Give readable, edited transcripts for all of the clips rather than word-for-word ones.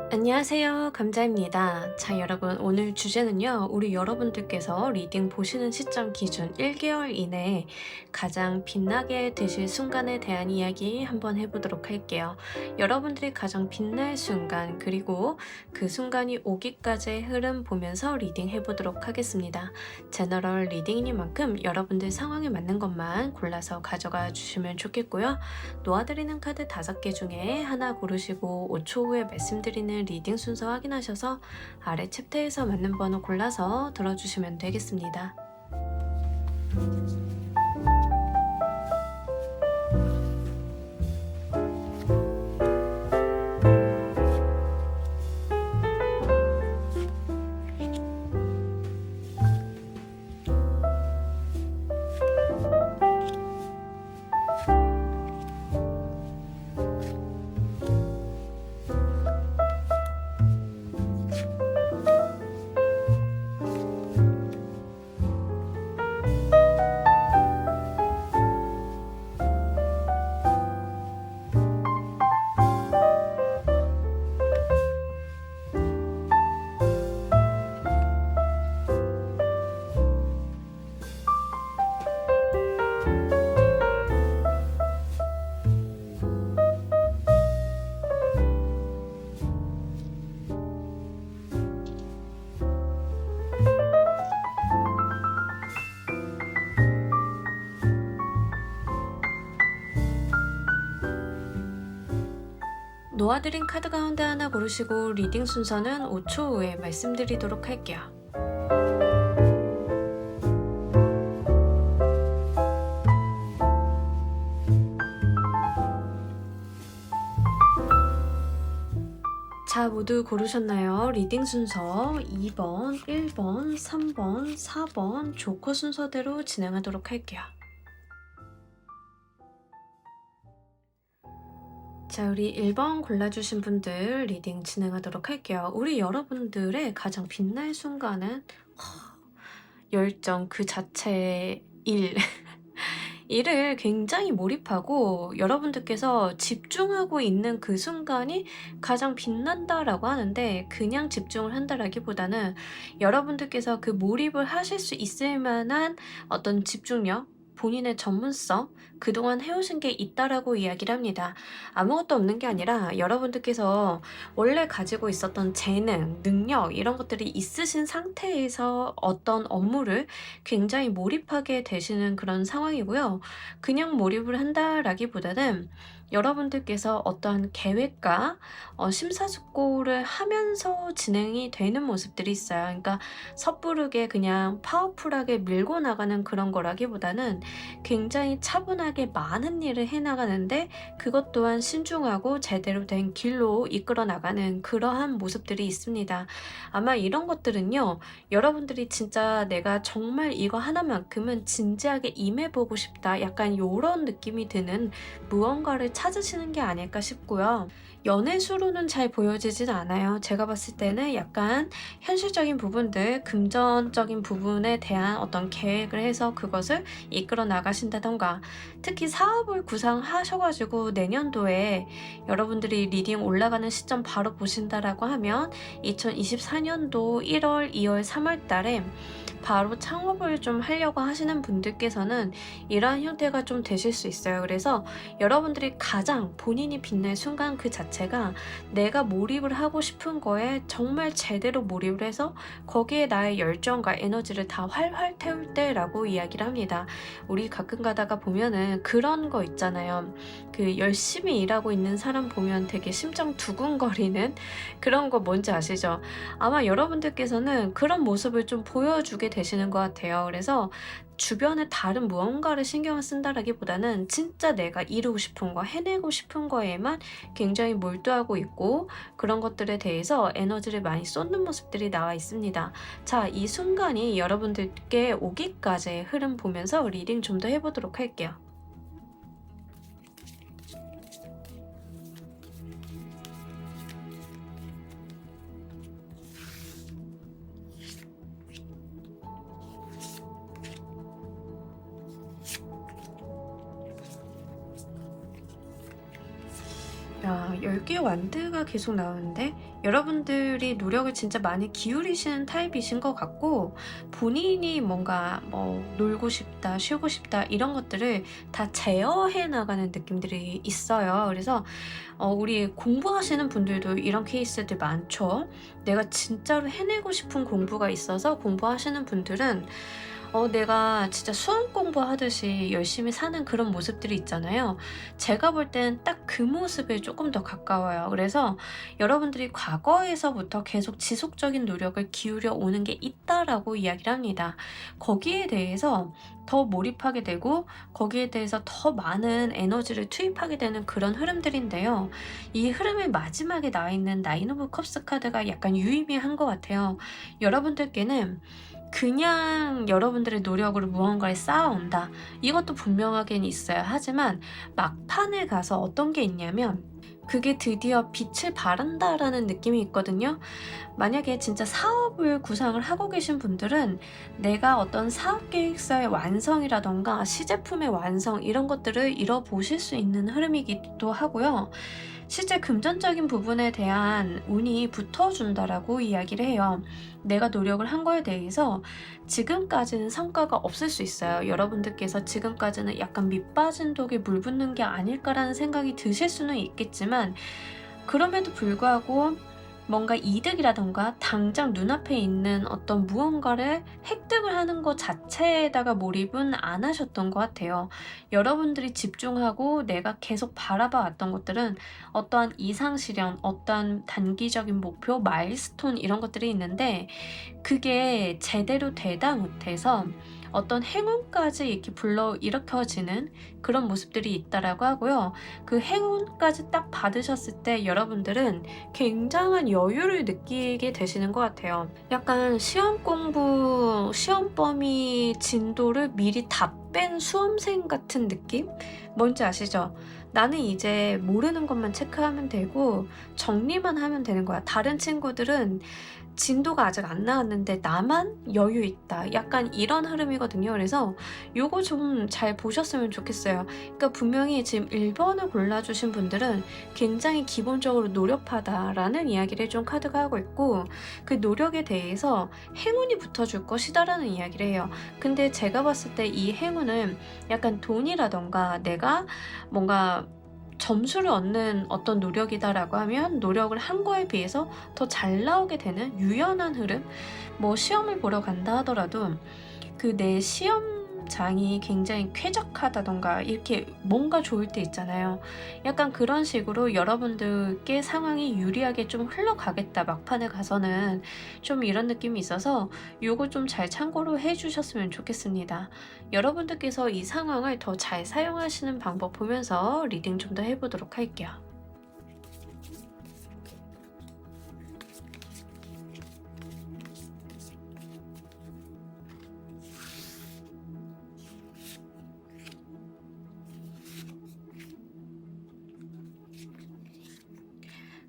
안녕하세요. 감자입니다. 자, 여러분, 오늘 주제는요, 우리 여러분들께서 리딩 보시는 시점 기준 1개월 이내에 가장 빛나게 되실 순간에 대한 이야기 한번 해보도록 할게요. 여러분들이 가장 빛날 순간, 그리고 그 순간이 오기까지의 흐름 보면서 리딩 해보도록 하겠습니다. 제너럴 리딩이니만큼 여러분들 상황에 맞는 것만 골라서 가져가 주시면 좋겠고요. 놓아드리는 카드 5개 중에 하나 고르시고 5초 후에 말씀드리는 리딩 순서 확인하셔서 아래 챕터에서 맞는 번호 골라서 들어주시면 되겠습니다. 놓아드린 카드 가운데 하나 고르시고 리딩 순서는 5초 후에 말씀드리도록 할게요. 자, 모두 고르셨나요? 리딩 순서 2번, 1번, 3번, 4번 조커 순서대로 진행하도록 할게요. 자, 우리 1번 골라주신 분들 리딩 진행하도록 할게요. 우리 여러분들의 가장 빛날 순간은 열정 그 자체의 일. 일을 굉장히 몰입하고 여러분들께서 집중하고 있는 그 순간이 가장 빛난다라고 하는데, 그냥 집중을 한다라기보다는 여러분들께서 그 몰입을 하실 수 있을 만한 어떤 집중력, 본인의 전문성, 그동안 해오신 게 있다라고 이야기를 합니다. 아무것도 없는 게 아니라 여러분들께서 원래 가지고 있었던 재능, 능력 이런 것들이 있으신 상태에서 어떤 업무를 굉장히 몰입하게 되시는 그런 상황이고요. 그냥 몰입을 한다라기보다는 여러분들께서 어떠한 계획과 심사숙고를 하면서 진행이 되는 모습들이 있어요. 그러니까 섣부르게 그냥 파워풀하게 밀고 나가는 그런 거라기보다는 굉장히 차분하게 많은 일을 해나가는데, 그것 또한 신중하고 제대로 된 길로 이끌어 나가는 그러한 모습들이 있습니다. 아마 이런 것들은요, 여러분들이 진짜 내가 정말 이거 하나만큼은 진지하게 임해보고 싶다, 약간 요런 느낌이 드는 무언가를 찾으시는 게 아닐까 싶고요. 연애수로는 잘 보여지진 않아요. 제가 봤을 때는 약간 현실적인 부분들, 금전적인 부분에 대한 어떤 계획을 해서 그것을 이끌어 나가신다던가, 특히 사업을 구상하셔가지고 내년도에 여러분들이 리딩 올라가는 시점 바로 보신다라고 하면 2024년도 1월, 2월, 3월 달에 바로 창업을 좀 하려고 하시는 분들께서는 이러한 형태가 좀 되실 수 있어요. 그래서 여러분들이 가장 본인이 빛날 순간 그 자체가 내가 몰입을 하고 싶은 거에 정말 제대로 몰입을 해서 거기에 나의 열정과 에너지를 다 활활 태울 때라고 이야기를 합니다. 우리 가끔 가다가 보면은 그런 거 있잖아요. 그 열심히 일하고 있는 사람 보면 되게 심장 두근거리는 그런 거 뭔지 아시죠? 아마 여러분들께서는 그런 모습을 좀 보여주게 되시는 것 같아요. 그래서 주변에 다른 무언가를 신경을 쓴다라기보다는 진짜 내가 이루고 싶은 거, 해내고 싶은 거에만 굉장히 몰두하고 있고, 그런 것들에 대해서 에너지를 많이 쏟는 모습들이 나와 있습니다. 자, 이 순간이 여러분들께 오기까지의 흐름 보면서 리딩 좀 더 해보도록 할게요. 10개 완드가 계속 나오는데 여러분들이 노력을 진짜 많이 기울이시는 타입이신 것 같고 본인이 뭔가 뭐 놀고 싶다, 쉬고 싶다 이런 것들을 다 제어해 나가는 느낌들이 있어요. 그래서 우리 공부하시는 분들도 이런 케이스들 많죠. 내가 진짜로 해내고 싶은 공부가 있어서 공부하시는 분들은 내가 진짜 수험 공부하듯이 열심히 사는 그런 모습들이 있잖아요. 제가 볼 땐 딱 그 모습에 조금 더 가까워요. 그래서 여러분들이 과거에서부터 계속 지속적인 노력을 기울여 오는 게 있다라고 이야기를 합니다. 거기에 대해서 더 몰입하게 되고 거기에 대해서 더 많은 에너지를 투입하게 되는 그런 흐름들인데요. 이 흐름의 마지막에 나와 있는 나인 오브 컵스 카드가 약간 유의미한 것 같아요. 여러분들께는 그냥 여러분들의 노력으로 무언가를 쌓아온다. 이것도 분명하긴 있어요. 하지만 막판에 가서 어떤 게 있냐면 그게 드디어 빛을 발한다라는 느낌이 있거든요. 만약에 진짜 사업을 구상을 하고 계신 분들은 내가 어떤 사업 계획서의 완성이라던가 시제품의 완성 이런 것들을 이뤄보실 수 있는 흐름이기도 하고요. 실제 금전적인 부분에 대한 운이 붙어준다라고 이야기를 해요. 내가 노력을 한 거에 대해서 지금까지는 성과가 없을 수 있어요. 여러분들께서 지금까지는 약간 밑빠진 독에 물 붓는 게 아닐까라는 생각이 드실 수는 있겠지만 그럼에도 불구하고 뭔가 이득이라던가 당장 눈앞에 있는 어떤 무언가를 획득을 하는 것 자체에다가 몰입은 안 하셨던 것 같아요. 여러분들이 집중하고 내가 계속 바라봐 왔던 것들은 어떠한 이상 실현, 어떠한 단기적인 목표, 마일스톤 이런 것들이 있는데 그게 제대로 되다 못해서 어떤 행운까지 이렇게 불러일으켜지는 그런 모습들이 있다라고 하고요. 그 행운까지 딱 받으셨을 때 여러분들은 굉장한 여유를 느끼게 되시는 것 같아요. 약간 시험 공부, 시험 범위 진도를 미리 다 뺀 수험생 같은 느낌? 뭔지 아시죠? 나는 이제 모르는 것만 체크하면 되고 정리만 하면 되는 거야. 다른 친구들은 진도가 아직 안 나왔는데 나만 여유 있다. 약간 이런 흐름이거든요. 그래서 요거 좀 잘 보셨으면 좋겠어요. 그러니까 분명히 지금 1번을 골라주신 분들은 굉장히 기본적으로 노력하다라는 이야기를 해준 카드가 하고 있고 그 노력에 대해서 행운이 붙어줄 것이다라는 이야기를 해요. 근데 제가 봤을 때 이 행운은 약간 돈이라던가 내가 뭔가 점수를 얻는 어떤 노력이다라고 하면 노력을 한 거에 비해서 더 잘 나오게 되는 유연한 흐름? 뭐 시험을 보러 간다 하더라도 그 내 시험장이 굉장히 쾌적하다던가 이렇게 뭔가 좋을 때 있잖아요. 약간 그런 식으로 여러분들께 상황이 유리하게 좀 흘러가겠다 막판에 가서는 좀 이런 느낌이 있어서 요거 좀 잘 참고로 해주셨으면 좋겠습니다. 여러분들께서 이 상황을 더 잘 사용하시는 방법 보면서 리딩 좀 더 해보도록 할게요.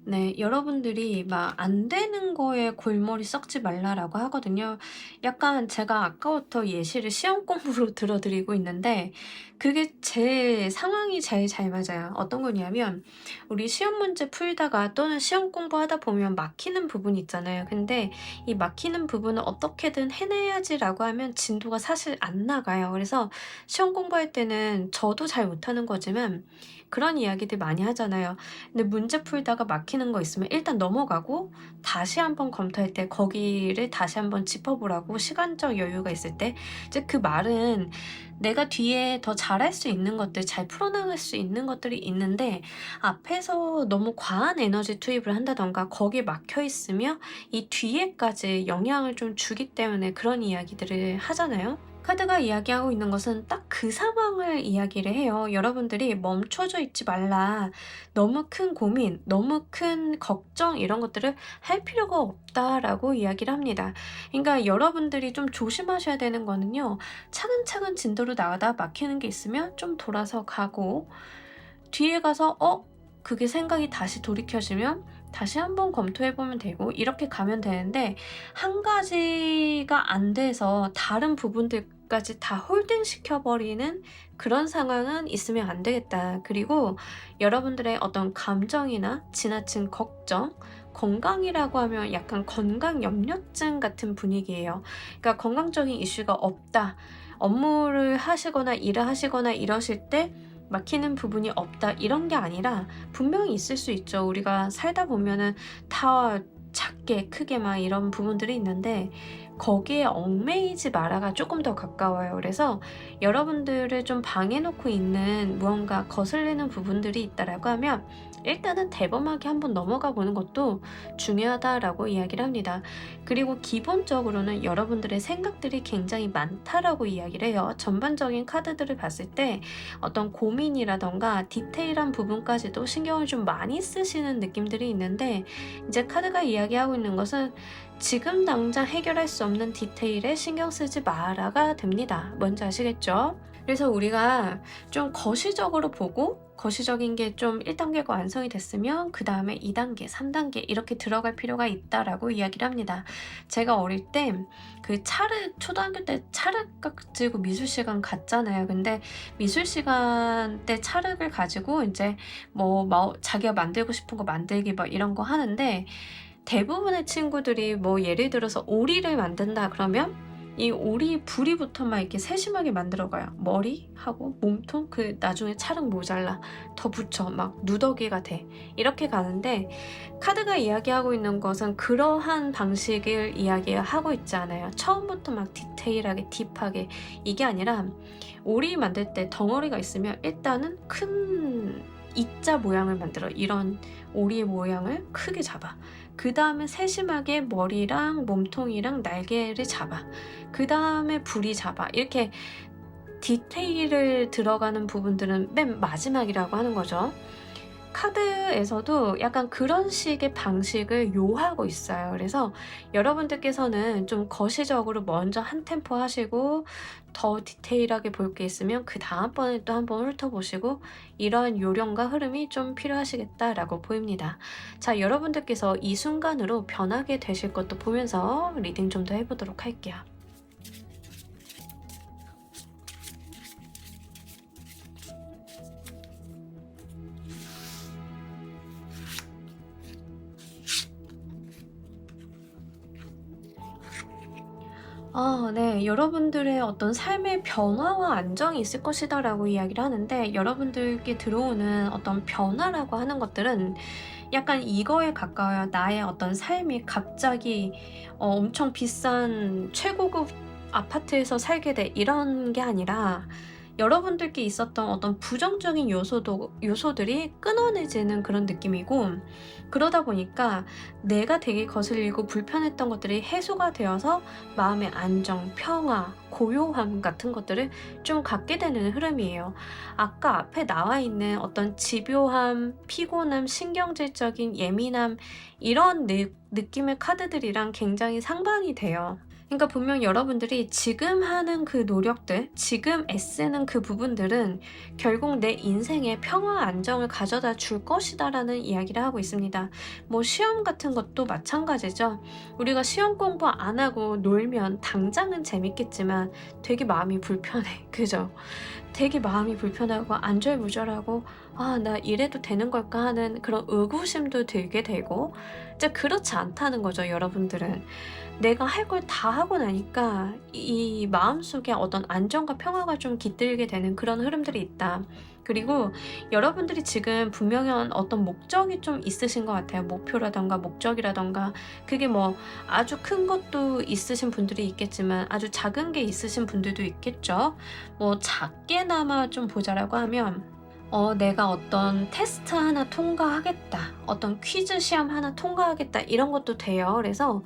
네. 여러분들이 막 "안 되는 거에 골머리 썩지 말라."라고 하거든요. 약간 제가 아까부터 예시를 시험 공부로 들어 드리고 있는데 그게 제 상황이 제일 잘 맞아요. 어떤 거냐면 우리 시험 문제 풀다가 또는 시험 공부하다 보면 막히는 부분이 있잖아요. 근데 이 막히는 부분을 '어떻게든 해내야지.'라고 하면 진도가 사실 안 나가요. 그래서 시험 공부할 때는 저도 잘 못하는 거지만 그런 이야기들 많이 하잖아요. 근데 문제 풀다가 막히는 거 있으면 일단 넘어가고 다시 한번 검토할 때 거기를 다시 한번 짚어보라고 시간적 여유가 있을 때 이제 그 말은 내가 뒤에 더 잘할 수 있는 것들, 잘 풀어나갈 수 있는 것들이 있는데 앞에서 너무 과한 에너지 투입을 한다던가 거기에 막혀 있으며 이 뒤에까지 영향을 좀 주기 때문에 그런 이야기들을 하잖아요. 카드가 이야기하고 있는 것은 딱 그 상황을 이야기를 해요. 여러분들이 멈춰져 있지 말라. 너무 큰 고민, 너무 큰 걱정 이런 것들을 할 필요가 없다라고 이야기를 합니다. 그러니까 여러분들이 좀 조심하셔야 되는 거는요. 차근차근 진도로 나가다 막히는 게 있으면 좀 돌아서 가고 뒤에 가서 그게 생각이 다시 돌이켜지면 다시 한번 검토해 보면 되고 이렇게 가면 되는데 한 가지가 안 돼서 다른 부분들 부분까지 다 홀딩시켜버리는 그런 상황은 있으면 안 되겠다. 그리고 여러분들의 어떤 감정이나 지나친 걱정, 건강이라고 하면 약간 건강 염려증 같은 분위기예요. 그러니까 건강적인 이슈가 없다. 업무를 하시거나 일을 하시거나 이러실 때 막히는 부분이 없다. 이런 게 아니라 분명히 있을 수 있죠. 우리가 살다 보면은 다 작게 크게 막 이런 부분들이 있는데 거기에 얽매이지 마라가 조금 더 가까워요. 그래서 여러분들을 좀 방해놓고 있는 무언가 거슬리는 부분들이 있다라고 하면 일단은 대범하게 한번 넘어가 보는 것도 중요하다라고 이야기를 합니다. 그리고 기본적으로는 여러분들의 생각들이 굉장히 많다라고 이야기를 해요. 전반적인 카드들을 봤을 때 어떤 고민이라던가 디테일한 부분까지도 신경을 좀 많이 쓰시는 느낌들이 있는데 이제 카드가 이야기하고 있는 것은 지금 당장 해결할 수 없는 디테일에 신경 쓰지 마라가 됩니다. 뭔지 아시겠죠? 그래서 우리가 좀 거시적으로 보고 거시적인 게 좀 1단계가 완성이 됐으면 그 다음에 2단계, 3단계 이렇게 들어갈 필요가 있다라고 이야기를 합니다. 제가 어릴 때 그 초등학교 때 찰흙 가지고 미술 시간 갔잖아요. 근데 미술 시간 때 찰흙을 가지고 이제 자기가 만들고 싶은 거 만들기 막 이런 거 하는데 대부분의 친구들이 예를 들어서 오리를 만든다 그러면 이 오리 부리부터 막 이렇게 세심하게 만들어가요. 머리하고 몸통, 나중에 찰흙 모자라 더 붙여 막 누더기가 돼. 이렇게 가는데 카드가 이야기하고 있는 것은 그러한 방식을 이야기하고 있지 않아요. 처음부터 막 디테일하게 딥하게 이게 아니라 오리 만들 때 덩어리가 있으면 일단은 큰 I자 모양을 만들어. 이런 오리의 모양을 크게 잡아. 그 다음에 세심하게 머리랑 몸통이랑 날개를 잡아. 그 다음에 부리 잡아. 이렇게 디테일을 들어가는 부분들은 맨 마지막이라고 하는 거죠. 카드에서도 약간 그런 식의 방식을 요하고 있어요. 그래서 여러분들께서는 좀 거시적으로 먼저 한 템포 하시고 더 디테일하게 볼 게 있으면 그 다음번에 또 한번 훑어보시고 이러한 요령과 흐름이 좀 필요하시겠다라고 보입니다. 자, 여러분들께서 이 순간으로 변하게 되실 것도 보면서 리딩 좀 더 해보도록 할게요. 네. 여러분들의 어떤 삶의 변화와 안정이 있을 것이다라고 이야기를 하는데 여러분들께 들어오는 어떤 변화라고 하는 것들은 약간 이거에 가까워요. 나의 어떤 삶이 갑자기 엄청 비싼 최고급 아파트에서 살게 돼 이런 게 아니라 여러분들께 있었던 어떤 부정적인 요소들이 끊어내지는 그런 느낌이고 그러다 보니까 내가 되게 거슬리고 불편했던 것들이 해소가 되어서 마음의 안정, 평화, 고요함 같은 것들을 좀 갖게 되는 흐름이에요. 아까 앞에 나와 있는 어떤 집요함, 피곤함, 신경질적인 예민함 이런 느낌의 카드들이랑 굉장히 상반이 돼요. 그러니까 분명 여러분들이 지금 하는 그 노력들, 지금 애쓰는 그 부분들은 결국 내 인생에 평화 안정을 가져다 줄 것이다라는 이야기를 하고 있습니다. 시험 같은 것도 마찬가지죠. 우리가 시험 공부 안 하고 놀면 당장은 재밌겠지만 되게 마음이 불편해. 그죠? 되게 마음이 불편하고 안절부절하고 나 이래도 되는 걸까 하는 그런 의구심도 들게 되고 이제 그렇지 않다는 거죠. 여러분들은 내가 할 걸 다 하고 나니까 이 마음속에 어떤 안정과 평화가 좀 깃들게 되는 그런 흐름들이 있다. 그리고 여러분들이 지금 분명히 어떤 목적이 좀 있으신 것 같아요. 목표라던가 목적이라던가 그게 아주 큰 것도 있으신 분들이 있겠지만 아주 작은 게 있으신 분들도 있겠죠. 작게나마 좀 보자라고 하면 내가 어떤 테스트 하나 통과하겠다. 어떤 퀴즈 시험 하나 통과하겠다. 이런 것도 돼요. 그래서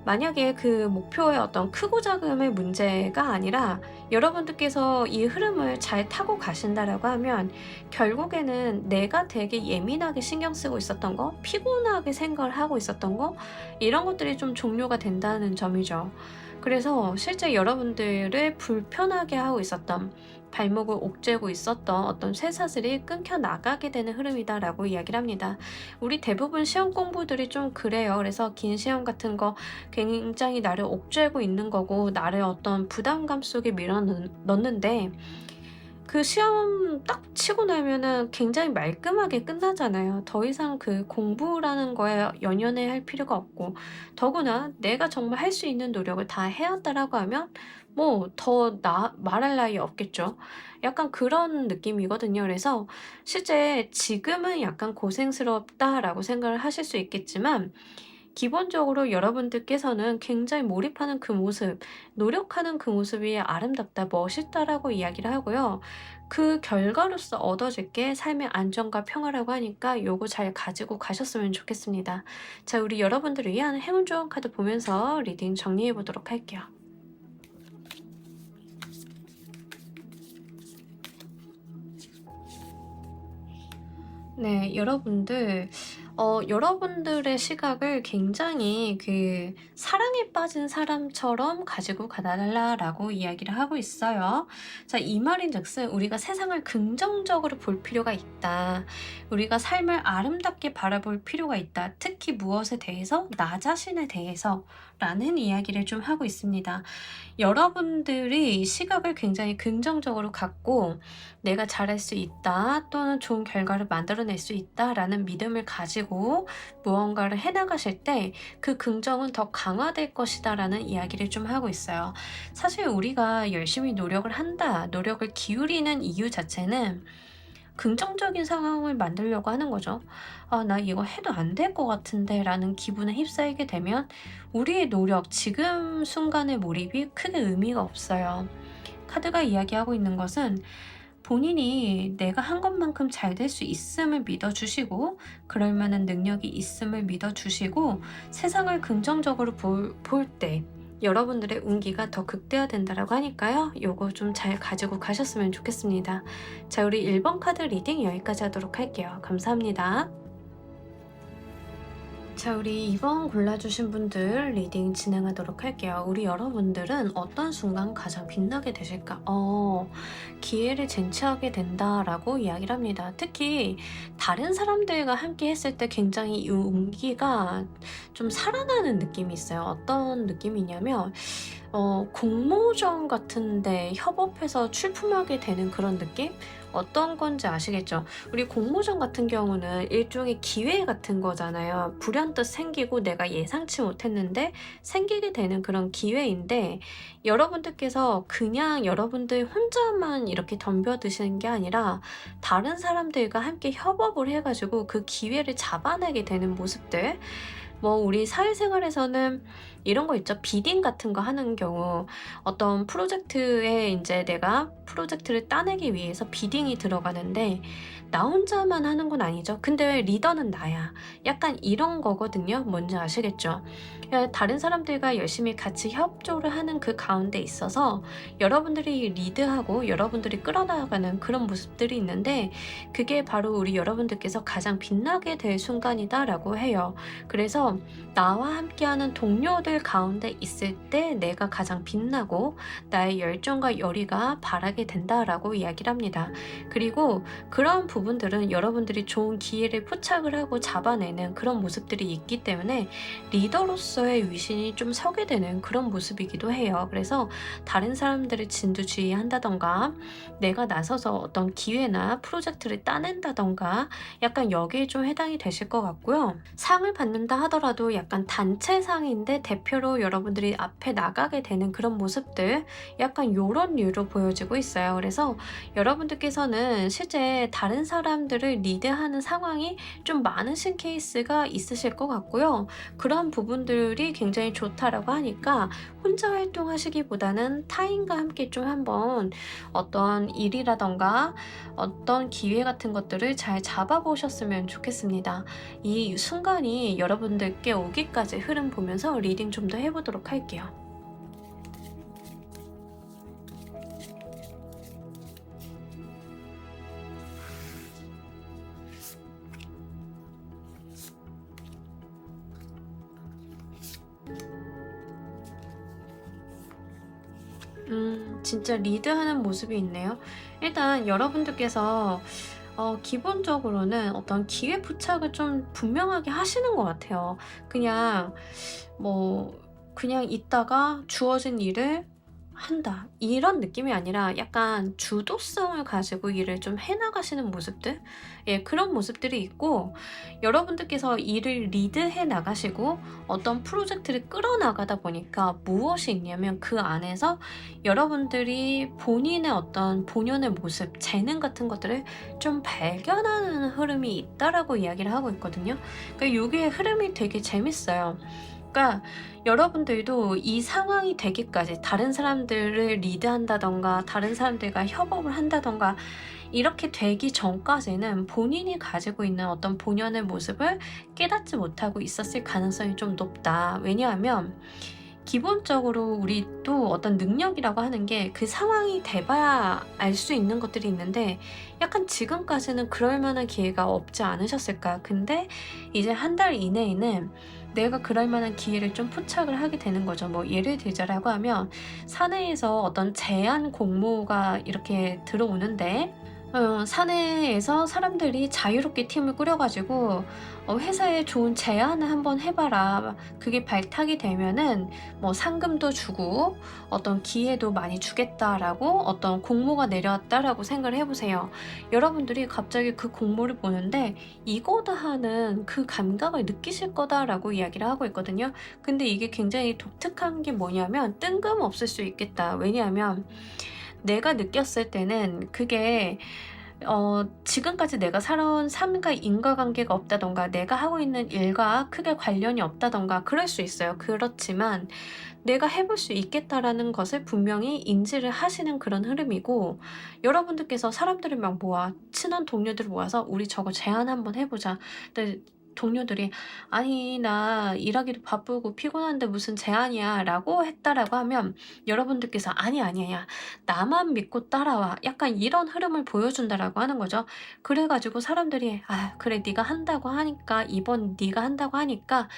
만약에 그 목표의 어떤 크고 작음의 문제가 아니라 여러분들께서 이 흐름을 잘 타고 가신다라고 하면 결국에는 내가 되게 예민하게 신경 쓰고 있었던 거, 피곤하게 생각을 하고 있었던 거 이런 것들이 좀 종료가 된다는 점이죠. 그래서 실제 여러분들을 불편하게 하고 있었던, 발목을 옥죄고 있었던 어떤 쇠사슬이 끊겨 나가게 되는 흐름이다라고 이야기를 합니다. 우리 대부분 시험 공부들이 좀 그래요. 그래서 긴 시험 같은 거 굉장히 나를 옥죄고 있는 거고 나를 어떤 부담감 속에 넣는데, 그 시험 딱 치고 나면은 굉장히 말끔하게 끝나잖아요. 더 이상 그 공부라는 거에 연연해 할 필요가 없고, 더구나 내가 정말 할 수 있는 노력을 다 해왔다라고 하면 뭐 더 말할 나위 없겠죠. 약간 그런 느낌이거든요. 그래서 실제 지금은 약간 고생스럽다라고 생각을 하실 수 있겠지만, 기본적으로 여러분들께서는 굉장히 몰입하는 그 모습, 노력하는 그 모습이 아름답다, 멋있다라고 이야기를 하고요. 그 결과로서 얻어질 게 삶의 안정과 평화라고 하니까 요거 잘 가지고 가셨으면 좋겠습니다. 자, 우리 여러분들을 위한 행운 좋은 카드 보면서 리딩 정리해 보도록 할게요. 네, 여러분들의 시각을 굉장히 그 사랑에 빠진 사람처럼 가지고 가달라라고 이야기를 하고 있어요. 자, 이 말인즉슨 우리가 세상을 긍정적으로 볼 필요가 있다. 우리가 삶을 아름답게 바라볼 필요가 있다. 특히 무엇에 대해서? 나 자신에 대해서라는 이야기를 좀 하고 있습니다. 여러분들이 시각을 굉장히 긍정적으로 갖고 내가 잘할 수 있다, 또는 좋은 결과를 만들어낼 수 있다라는 믿음을 가지고 무언가를 해나가실 때 그 긍정은 더 강화될 것이다라는 이야기를 좀 하고 있어요. 사실 우리가 열심히 노력을 한다, 노력을 기울이는 이유 자체는 긍정적인 상황을 만들려고 하는 거죠. 아, 나 이거 해도 안 될 것 같은데 라는 기분에 휩싸이게 되면 우리의 노력, 지금 순간의 몰입이 크게 의미가 없어요. 카드가 이야기하고 있는 것은 본인이 내가 한 것만큼 잘 될 수 있음을 믿어주시고, 그럴 만한 능력이 있음을 믿어주시고, 세상을 긍정적으로 볼 때 여러분들의 운기가 더 극대화된다라고 하니까요. 요거 좀 잘 가지고 가셨으면 좋겠습니다. 자, 우리 1번 카드 리딩 여기까지 하도록 할게요. 감사합니다. 자, 우리 2번 골라주신 분들 리딩 진행하도록 할게요. 우리 여러분들은 어떤 순간 가장 빛나게 되실까? 기회를 쟁취하게 된다라고 이야기를 합니다. 특히 다른 사람들과 함께 했을 때 굉장히 이 운기가 좀 살아나는 느낌이 있어요. 어떤 느낌이냐면, 공모전 같은데 협업해서 출품하게 되는 그런 느낌? 어떤 건지 아시겠죠? 우리 공모전 같은 경우는 일종의 기회 같은 거잖아요. 불현듯 생기고 내가 예상치 못했는데 생기게 되는 그런 기회인데, 여러분들께서 그냥 여러분들 혼자만 이렇게 덤벼드시는 게 아니라 다른 사람들과 함께 협업을 해가지고 그 기회를 잡아내게 되는 모습들, 뭐 우리 사회생활에서는 이런 거 있죠. 비딩 같은 거 하는 경우 어떤 프로젝트에 이제 내가 프로젝트를 따내기 위해서 비딩이 들어가는데 나 혼자만 하는 건 아니죠. 근데 왜 리더는 나야? 약간 이런 거거든요. 뭔지 아시겠죠? 다른 사람들과 열심히 같이 협조를 하는 그 가운데 있어서 여러분들이 리드하고 여러분들이 끌어나가는 그런 모습들이 있는데, 그게 바로 우리 여러분들께서 가장 빛나게 될 순간이다라고 해요. 그래서 나와 함께하는 동료들 가운데 있을 때 내가 가장 빛나고 나의 열정과 열의가 바라게 된다라고 이야기를 합니다. 그리고 그런 부분들은 여러분들이 좋은 기회를 포착을 하고 잡아내는 그런 모습들이 있기 때문에 리더로서의 위신이 좀 서게 되는 그런 모습이기도 해요. 그래서 다른 사람들을 진두지휘한다던가 내가 나서서 어떤 기회나 프로젝트를 따낸다던가 약간 여기에 좀 해당이 되실 것 같고요. 상을 받는다 하더라도 약간 단체상인데 대표로 여러분들이 앞에 나가게 되는 그런 모습들, 약간 요런 류로 보여지고 있어요. 그래서 여러분들께서는 실제 다른 사람들을 리드하는 상황이 좀 많으신 케이스가 있으실 것 같고요. 그런 부분들이 굉장히 좋다라고 하니까 혼자 활동하시기보다는 타인과 함께 좀 한번 어떤 일이라던가 어떤 기회 같은 것들을 잘 잡아보셨으면 좋겠습니다. 이 순간이 여러분들께 오기까지 흐름 보면서 리딩 좀 더 해보도록 할게요. 진짜 리드하는 모습이 있네요. 일단 여러분들께서 기본적으로는 어떤 기회 포착을 좀 분명하게 하시는 것 같아요. 그냥 뭐 그냥 있다가 주어진 일을 한다 이런 느낌이 아니라 약간 주도성을 가지고 일을 좀 해 나가시는 모습들, 예, 그런 모습들이 있고, 여러분들께서 일을 리드해 나가시고 어떤 프로젝트를 끌어나가다 보니까 무엇이 있냐면 그 안에서 여러분들이 본인의 어떤 본연의 모습, 재능 같은 것들을 좀 발견하는 흐름이 있다라고 이야기를 하고 있거든요. 그러니까 요게 흐름이 되게 재밌어요. 그러니까 여러분들도 이 상황이 되기까지 다른 사람들을 리드한다든가 다른 사람들과 협업을 한다든가 이렇게 되기 전까지는 본인이 가지고 있는 어떤 본연의 모습을 깨닫지 못하고 있었을 가능성이 좀 높다. 왜냐하면 기본적으로 우리 또 어떤 능력이라고 하는 게 그 상황이 돼봐야 알 수 있는 것들이 있는데, 약간 지금까지는 그럴 만한 기회가 없지 않으셨을까. 근데 이제 한 달 이내에는 내가 그럴 만한 기회를 좀 포착을 하게 되는 거죠. 뭐 예를 들자라고 하면 사내에서 어떤 제안 공모가 이렇게 들어오는데, 사내에서 사람들이 자유롭게 팀을 꾸려가지고 회사에 좋은 제안을 한번 해봐라. 그게 발탁이 되면은 뭐 상금도 주고 어떤 기회도 많이 주겠다라고 어떤 공모가 내려왔다라고 생각을 해보세요. 여러분들이 갑자기 그 공모를 보는데 이거다 하는 그 감각을 느끼실 거다라고 이야기를 하고 있거든요. 근데 이게 굉장히 독특한 게 뭐냐면 뜬금없을 수 있겠다. 왜냐하면 내가 느꼈을 때는 그게 지금까지 내가 살아온 삶과 인과관계가 없다던가 내가 하고 있는 일과 크게 관련이 없다던가 그럴 수 있어요. 그렇지만 내가 해볼 수 있겠다라는 것을 분명히 인지를 하시는 그런 흐름이고, 여러분들께서 사람들을 막 모아 친한 동료들을 모아서 우리 저거 제안 한번 해보자. 근데 동료들이 아니 나 일하기도 바쁘고 피곤한데 무슨 제안이야 라고 했다라고 하면 여러분들께서 아니야 나만 믿고 따라와, 약간 이런 흐름을 보여준다라고 하는 거죠. 그래가지고 사람들이 아 그래 네가 한다고 하니까 이번 네가 한다고 하니까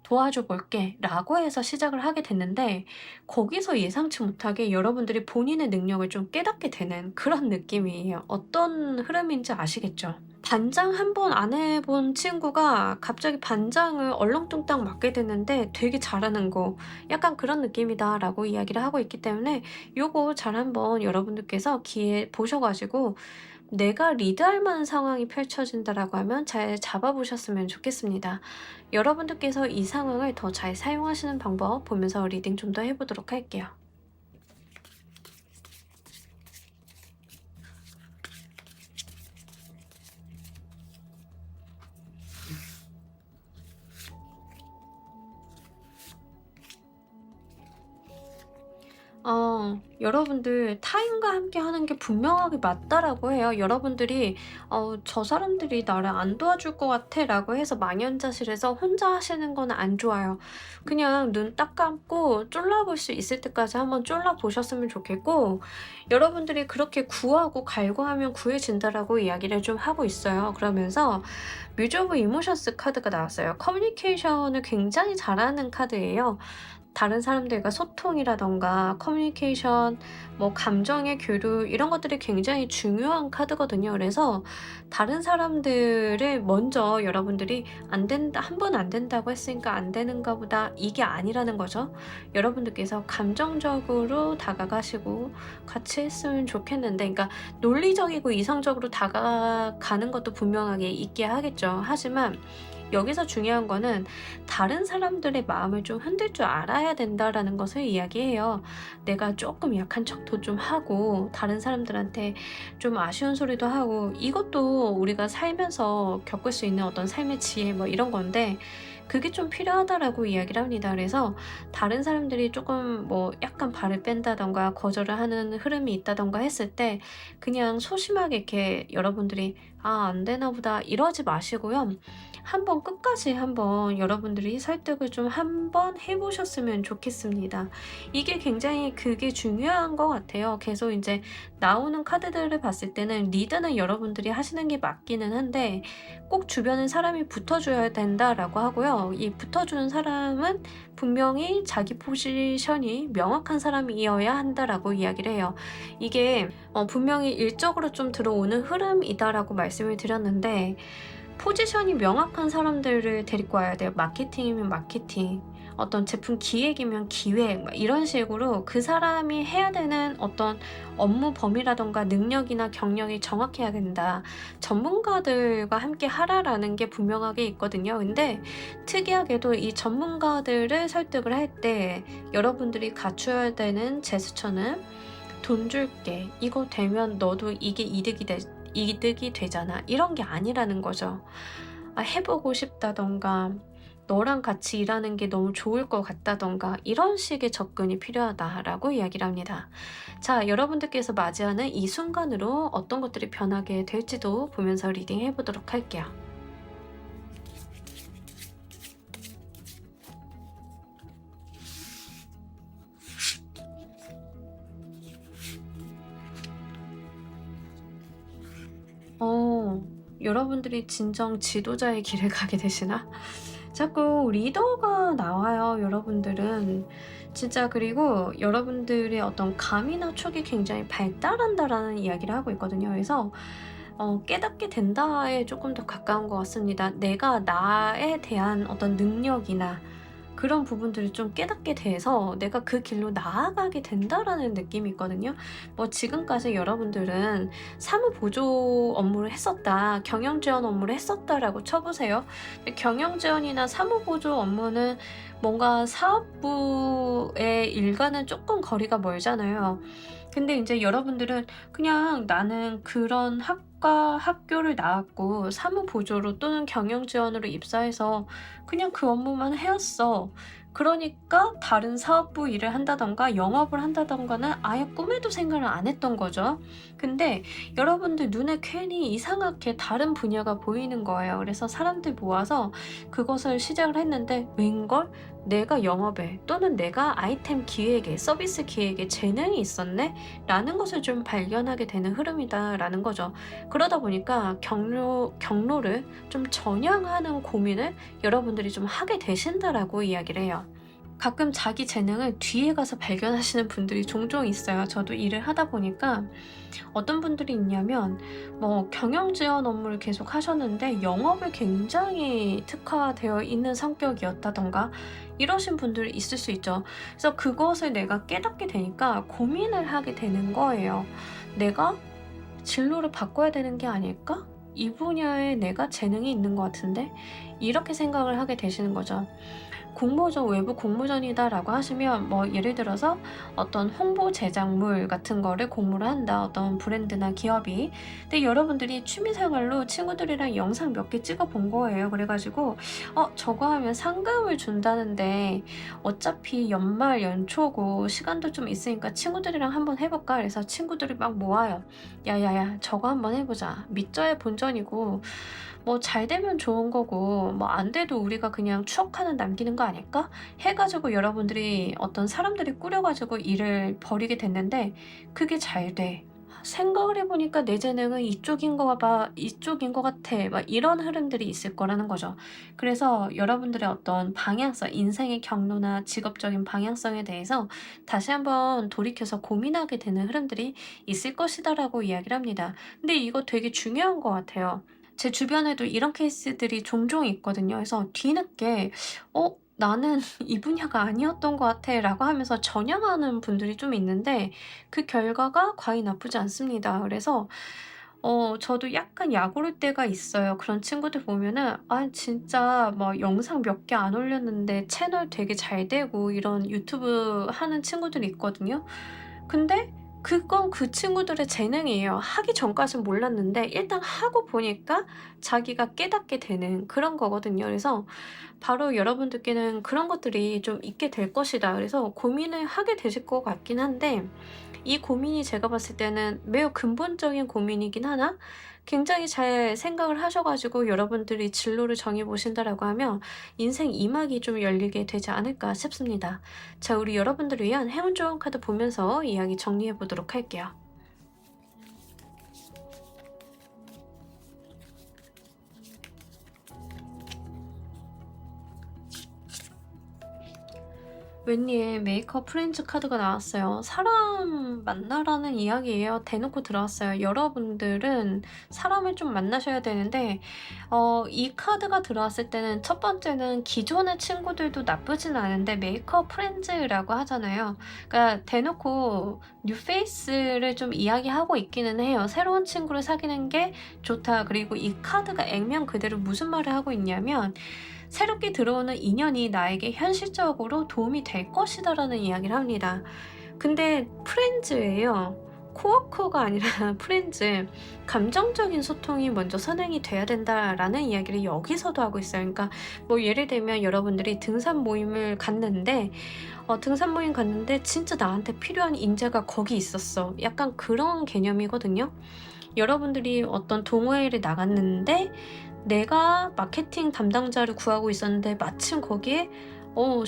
도와줘 볼게 라고 해서 시작을 하게 됐는데, 거기서 예상치 못하게 여러분들이 본인의 능력을 좀 깨닫게 되는 그런 느낌이에요. 어떤 흐름인지 아시겠죠? 반장 한 번 안 해본 친구가 갑자기 반장을 얼렁뚱땅 맡게 됐는데 되게 잘하는 거, 약간 그런 느낌이다 라고 이야기를 하고 있기 때문에 요거 잘 한번 여러분들께서 기회 보셔가지고 내가 리드할 만한 상황이 펼쳐진다라고 하면 잘 잡아보셨으면 좋겠습니다. 여러분들께서 이 상황을 더 잘 사용하시는 방법 보면서 리딩 좀 더 해보도록 할게요. 여러분들 타인과 함께 하는 게 분명하게 맞다라고 해요. 여러분들이 저 사람들이 나를 안 도와줄 것 같아 라고 해서 망연자실해서 혼자 하시는 건 안 좋아요. 그냥 눈 딱 감고 쫄라볼 수 있을 때까지 한번 쫄라보셨으면 좋겠고, 여러분들이 그렇게 구하고 갈구하면 구해진다라고 이야기를 좀 하고 있어요. 그러면서 뮤즈 오브 이모션스 카드가 나왔어요. 커뮤니케이션을 굉장히 잘하는 카드예요. 다른 사람들과 소통이라던가 커뮤니케이션, 뭐 감정의 교류 이런 것들이 굉장히 중요한 카드거든요. 그래서 다른 사람들을 먼저 여러분들이 안 된다, 한 번 안 된다고 했으니까 안 되는가 보다 이게 아니라는 거죠. 여러분들께서 감정적으로 다가가시고 같이 했으면 좋겠는데, 그러니까 논리적이고 이성적으로 다가가는 것도 분명하게 있게 하겠죠. 하지만 여기서 중요한 거는 다른 사람들의 마음을 좀 흔들 줄 알아야 된다라는 것을 이야기해요. 내가 조금 약한 척도 좀 하고 다른 사람들한테 좀 아쉬운 소리도 하고, 이것도 우리가 살면서 겪을 수 있는 어떤 삶의 지혜 뭐 이런 건데 그게 좀 필요하다라고 이야기를 합니다. 그래서 다른 사람들이 조금 뭐 약간 발을 뺀다던가 거절을 하는 흐름이 있다던가 했을 때 그냥 소심하게 이렇게 여러분들이 아, 안 되나 보다 이러지 마시고요. 한번 끝까지 한번 여러분들이 설득을 좀 한번 해보셨으면 좋겠습니다. 이게 굉장히 그게 중요한 것 같아요. 계속 이제 나오는 카드들을 봤을 때는 리드는 여러분들이 하시는 게 맞기는 한데 꼭 주변에 사람이 붙어줘야 된다라고 하고요. 이 붙어주는 사람은 분명히 자기 포지션이 명확한 사람이어야 한다라고 이야기를 해요. 이게 분명히 일적으로 좀 들어오는 흐름이다라고 말씀을 드렸는데 포지션이 명확한 사람들을 데리고 와야 돼요. 마케팅이면 마케팅, 어떤 제품 기획이면 기획, 이런 식으로 그 사람이 해야 되는 어떤 업무 범위라던가 능력이나 경력이 정확해야 된다. 전문가들과 함께 하라라는 게 분명하게 있거든요. 근데 특이하게도 이 전문가들을 설득을 할 때 여러분들이 갖춰야 되는 제스처는 돈 줄게. 이거 되면 너도 이게 이득이 되잖아. 이런 게 아니라는 거죠. 해보고 싶다던가 너랑 같이 일하는 게 너무 좋을 것 같다던가 이런 식의 접근이 필요하다라고 이야기를 합니다. 자, 여러분들께서 맞이하는 이 순간으로 어떤 것들이 변하게 될지도 보면서 리딩 해보도록 할게요. 여러분들이 진정 지도자의 길을 가게 되시나? 자꾸 리더가 나와요, 여러분들은. 진짜. 그리고 여러분들의 어떤 감이나 촉이 굉장히 발달한다라는 이야기를 하고 있거든요. 그래서 깨닫게 된다에 조금 더 가까운 것 같습니다. 내가 나에 대한 어떤 능력이나 그런 부분들을 좀 깨닫게 돼서 내가 그 길로 나아가게 된다라는 느낌이 있거든요. 지금까지 여러분들은 사무보조 업무를 했었다, 경영지원 업무를 했었다라고 쳐보세요. 경영지원이나 사무보조 업무는 뭔가 사업부의 일과는 조금 거리가 멀잖아요. 근데 이제 여러분들은 그냥 나는 그런 학교를 나왔고 사무보조로 또는 경영지원으로 입사해서 그냥 그 업무만 해왔어. 그러니까 다른 사업부 일을 한다던가 영업을 한다던가는 아예 꿈에도 생각을 안 했던 거죠. 근데 여러분들 눈에 괜히 이상하게 다른 분야가 보이는 거예요. 그래서 사람들 모아서 그것을 시작을 했는데 웬걸? 내가 영업에 또는 내가 아이템 기획에 서비스 기획에 재능이 있었네? 라는 것을 좀 발견하게 되는 흐름이다 라는 거죠. 그러다 보니까 경로를 좀 전향하는 고민을 여러분들이 좀 하게 되신다라고 이야기를 해요. 가끔 자기 재능을 뒤에 가서 발견하시는 분들이 종종 있어요. 저도 일을 하다 보니까 어떤 분들이 있냐면 경영 지원 업무를 계속 하셨는데 영업에 굉장히 특화되어 있는 성격이었다던가 이러신 분들이 있을 수 있죠. 그래서 그것을 내가 깨닫게 되니까 고민을 하게 되는 거예요. 내가 진로를 바꿔야 되는 게 아닐까? 이 분야에 내가 재능이 있는 것 같은데? 이렇게 생각을 하게 되시는 거죠. 공모전, 외부 공모전이다라고 하시면 예를 들어서 어떤 홍보 제작물 같은 거를 공모를 한다. 어떤 브랜드나 기업이. 근데 여러분들이 취미생활로 친구들이랑 영상 몇 개 찍어 본 거예요. 그래가지고 저거 하면 상금을 준다는데 어차피 연말 연초고 시간도 좀 있으니까 친구들이랑 한번 해볼까? 그래서 친구들이 막 모아요. 야야야, 저거 한번 해보자. 밑져야 본전이고 잘 되면 좋은 거고 안 돼도 우리가 그냥 추억 하나 남기는 거 아닐까? 해가지고 여러분들이 어떤 사람들이 꾸려가지고 일을 벌이게 됐는데 그게 잘 돼. 생각을 해보니까 내 재능은 이쪽인 거 같아. 이런 흐름들이 있을 거라는 거죠. 그래서 여러분들의 어떤 방향성, 인생의 경로나 직업적인 방향성에 대해서 다시 한번 돌이켜서 고민하게 되는 흐름들이 있을 것이다라고 이야기를 합니다. 근데 이거 되게 중요한 것 같아요. 제 주변에도 이런 케이스들이 종종 있거든요. 그래서 뒤늦게 나는 이 분야가 아니었던 것 같아 라고 하면서 전향하는 분들이 좀 있는데 그 결과가 과히 나쁘지 않습니다. 그래서 저도 약간 약 오를 때가 있어요. 그런 친구들 보면은 진짜 영상 몇 개 안 올렸는데 채널 되게 잘 되고 이런 유튜브 하는 친구들이 있거든요. 근데 그건 그 친구들의 재능이에요. 하기 전까진 몰랐는데 일단 하고 보니까 자기가 깨닫게 되는 그런 거거든요. 그래서 바로 여러분들께는 그런 것들이 좀 있게 될 것이다. 그래서 고민을 하게 되실 것 같긴 한데 이 고민이 제가 봤을 때는 매우 근본적인 고민이긴 하나 굉장히 잘 생각을 하셔가지고 여러분들이 진로를 정해보신다라고 하면 인생 2막이 좀 열리게 되지 않을까 싶습니다. 자, 우리 여러분들을 위한 행운 좋은 카드 보면서 이야기 정리해 보도록 할게요. 웬일 메이크업 프렌즈 카드가 나왔어요. 사람 만나라는 이야기예요. 대놓고 들어왔어요. 여러분들은 사람을 좀 만나셔야 되는데 이 카드가 들어왔을 때는 첫 번째는 기존의 친구들도 나쁘진 않은데 메이크업 프렌즈라고 하잖아요. 그러니까 대놓고 뉴페이스를 좀 이야기하고 있기는 해요. 새로운 친구를 사귀는 게 좋다. 그리고 이 카드가 액면 그대로 무슨 말을 하고 있냐면 새롭게 들어오는 인연이 나에게 현실적으로 도움이 될 것이다라는 이야기를 합니다. 근데 프렌즈예요. 코어코가 아니라 프렌즈. 감정적인 소통이 먼저 선행이 돼야 된다라는 이야기를 여기서도 하고 있어요. 그러니까 뭐 예를 들면 여러분들이 등산 모임을 갔는데 등산 모임 갔는데 진짜 나한테 필요한 인재가 거기 있었어. 약간 그런 개념이거든요. 여러분들이 어떤 동호회를 나갔는데 내가 마케팅 담당자를 구하고 있었는데 마침 거기에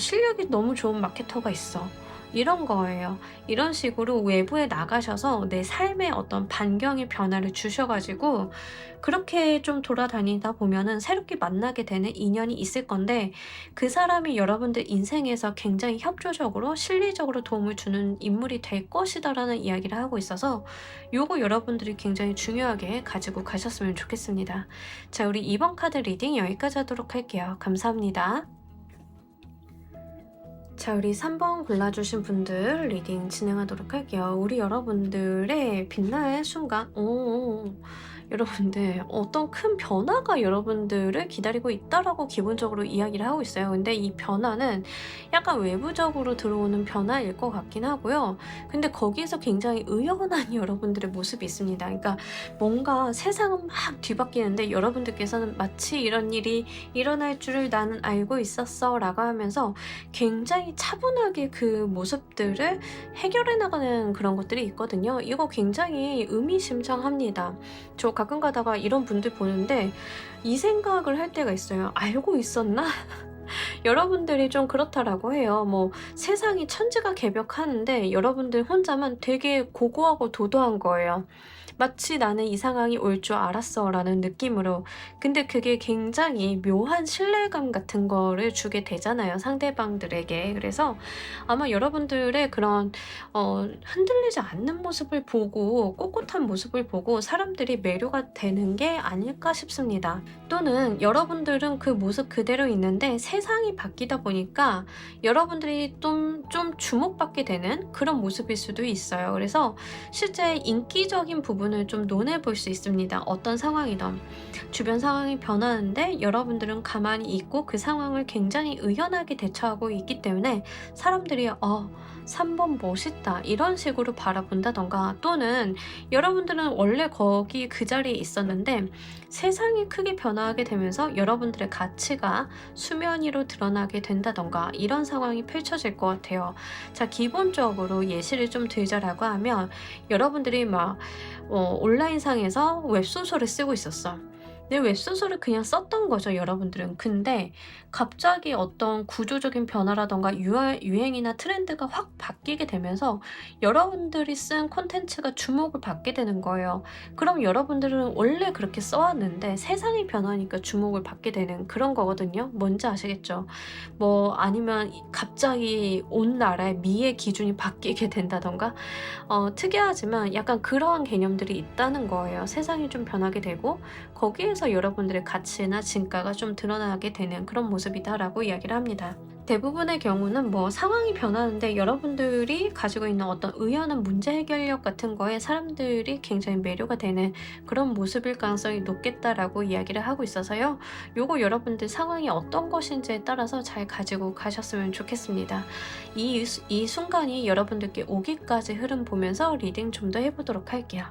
실력이 너무 좋은 마케터가 있어. 이런 거예요. 이런 식으로 외부에 나가셔서 내 삶에 어떤 반경의 변화를 주셔 가지고 그렇게 좀 돌아다니다 보면은 새롭게 만나게 되는 인연이 있을 건데 그 사람이 여러분들 인생에서 굉장히 협조적으로 실리적으로 도움을 주는 인물이 될 것이다라는 이야기를 하고 있어서 요거 여러분들이 굉장히 중요하게 가지고 가셨으면 좋겠습니다. 자, 우리 이번 카드 리딩 여기까지 하도록 할게요. 감사합니다. 자, 우리 3번 골라주신 분들 리딩 진행하도록 할게요. 우리 여러분들의 빛날 순간, 여러분들 어떤 큰 변화가 여러분들을 기다리고 있다라고 기본적으로 이야기를 하고 있어요. 근데 이 변화는 약간 외부적으로 들어오는 변화일 것 같긴 하고요. 근데 거기에서 굉장히 의연한 여러분들의 모습이 있습니다. 그러니까 뭔가 세상은 막 뒤바뀌는데 여러분들께서는 마치 이런 일이 일어날 줄을 나는 알고 있었어 라고 하면서 굉장히 차분하게 그 모습들을 해결해 나가는 그런 것들이 있거든요. 이거 굉장히 의미심장합니다. 저 가끔 가다가 이런 분들 보는데 이 생각을 할 때가 있어요. 알고 있었나? 여러분들이 좀 그렇다라고 해요. 뭐 세상이 천지가 개벽하는데 여러분들 혼자만 되게 고고하고 도도한 거예요. 마치 나는 이 상황이 올 줄 알았어 라는 느낌으로. 근데 그게 굉장히 묘한 신뢰감 같은 거를 주게 되잖아요, 상대방들에게. 그래서 아마 여러분들의 그런 흔들리지 않는 모습을 보고 꼿꼿한 모습을 보고 사람들이 매료가 되는 게 아닐까 싶습니다. 또는 여러분들은 그 모습 그대로 있는데 세상이 바뀌다 보니까 여러분들이 좀 주목받게 되는 그런 모습일 수도 있어요. 그래서 실제 인기적인 부분을 좀 논해 볼 수 있습니다. 어떤 상황이든 주변 상황이 변하는데 여러분들은 가만히 있고 그 상황을 굉장히 의연하게 대처하고 있기 때문에 사람들이 3번 멋있다 이런 식으로 바라본다던가, 또는 여러분들은 원래 거기 그 자리에 있었는데 세상이 크게 변화하게 되면서 여러분들의 가치가 수면 위로 드러나게 된다던가 이런 상황이 펼쳐질 것 같아요. 자, 기본적으로 예시를 좀 들자라고 하면 여러분들이 막 온라인상에서 웹소설을 쓰고 있었어. 내 웹소설을 그냥 썼던 거죠, 여러분들은. 근데 갑자기 어떤 구조적인 변화라던가 유행이나 트렌드가 확 바뀌게 되면서 여러분들이 쓴 콘텐츠가 주목을 받게 되는 거예요. 그럼 여러분들은 원래 그렇게 써왔는데 세상이 변하니까 주목을 받게 되는 그런 거거든요. 뭔지 아시겠죠? 뭐 아니면 갑자기 온 나라의 미의 기준이 바뀌게 된다던가 특이하지만 약간 그러한 개념들이 있다는 거예요. 세상이 좀 변하게 되고 거기에서 여러분들의 가치나 진가가 좀 드러나게 되는 그런 모습이다라고 이야기를 합니다. 대부분의 경우는 뭐 상황이 변하는데 여러분들이 가지고 있는 어떤 의연한 문제 해결력 같은 거에 사람들이 굉장히 매료가 되는 그런 모습일 가능성이 높겠다라고 이야기를 하고 있어서요. 요거 여러분들 상황이 어떤 것인지에 따라서 잘 가지고 가셨으면 좋겠습니다. 이 순간이 여러분들께 오기까지 흐름 보면서 리딩 좀 더 해보도록 할게요.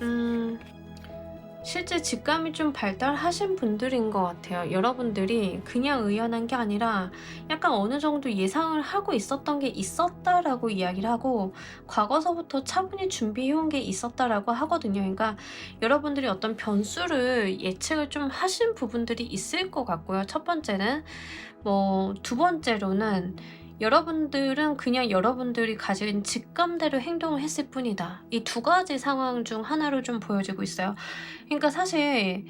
음, 실제 직감이 좀 발달하신 분들인 것 같아요. 여러분들이 그냥 의연한 게 아니라 약간 어느 정도 예상을 하고 있었던 게 있었다라고 이야기를 하고 과거서부터 차분히 준비해온 게 있었다라고 하거든요. 그러니까 여러분들이 어떤 변수를 예측을 좀 하신 부분들이 있을 것 같고요. 첫 번째는 두 번째로는 여러분들은 그냥 여러분들이 가진 직감대로 행동을 했을 뿐이다. 이 두 가지 상황 중 하나로 좀 보여지고 있어요. 그러니까 사실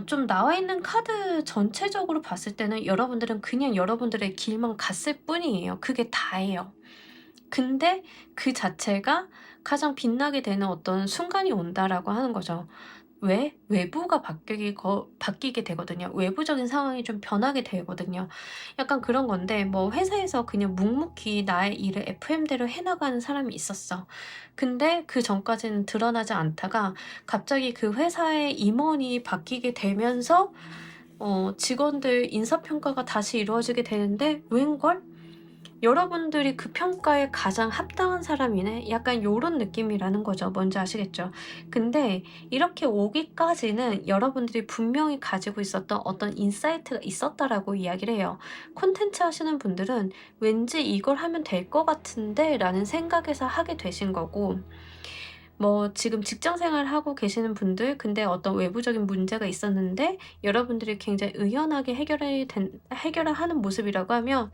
좀 나와 있는 카드 전체적으로 봤을 때는 여러분들은 그냥 여러분들의 길만 갔을 뿐이에요. 그게 다예요. 근데 그 자체가 가장 빛나게 되는 어떤 순간이 온다라고 하는 거죠. 왜? 외부가 바뀌게 되거든요. 외부적인 상황이 좀 변하게 되거든요. 약간 그런 건데 회사에서 그냥 묵묵히 나의 일을 FM대로 해 나가는 사람이 있었어. 근데 그전까지는 드러나지 않다가 갑자기 그 회사의 임원이 바뀌게 되면서 직원들 인사평가가 다시 이루어지게 되는데 웬걸? 여러분들이 그 평가에 가장 합당한 사람이네? 약간 요런 느낌이라는 거죠. 뭔지 아시겠죠? 근데 이렇게 오기까지는 여러분들이 분명히 가지고 있었던 어떤 인사이트가 있었다라고 이야기를 해요. 콘텐츠 하시는 분들은 왠지 이걸 하면 될 것 같은데 라는 생각에서 하게 되신 거고, 지금 직장 생활을 하고 계시는 분들, 근데 어떤 외부적인 문제가 있었는데 여러분들이 굉장히 의연하게 해결을 하는 모습이라고 하면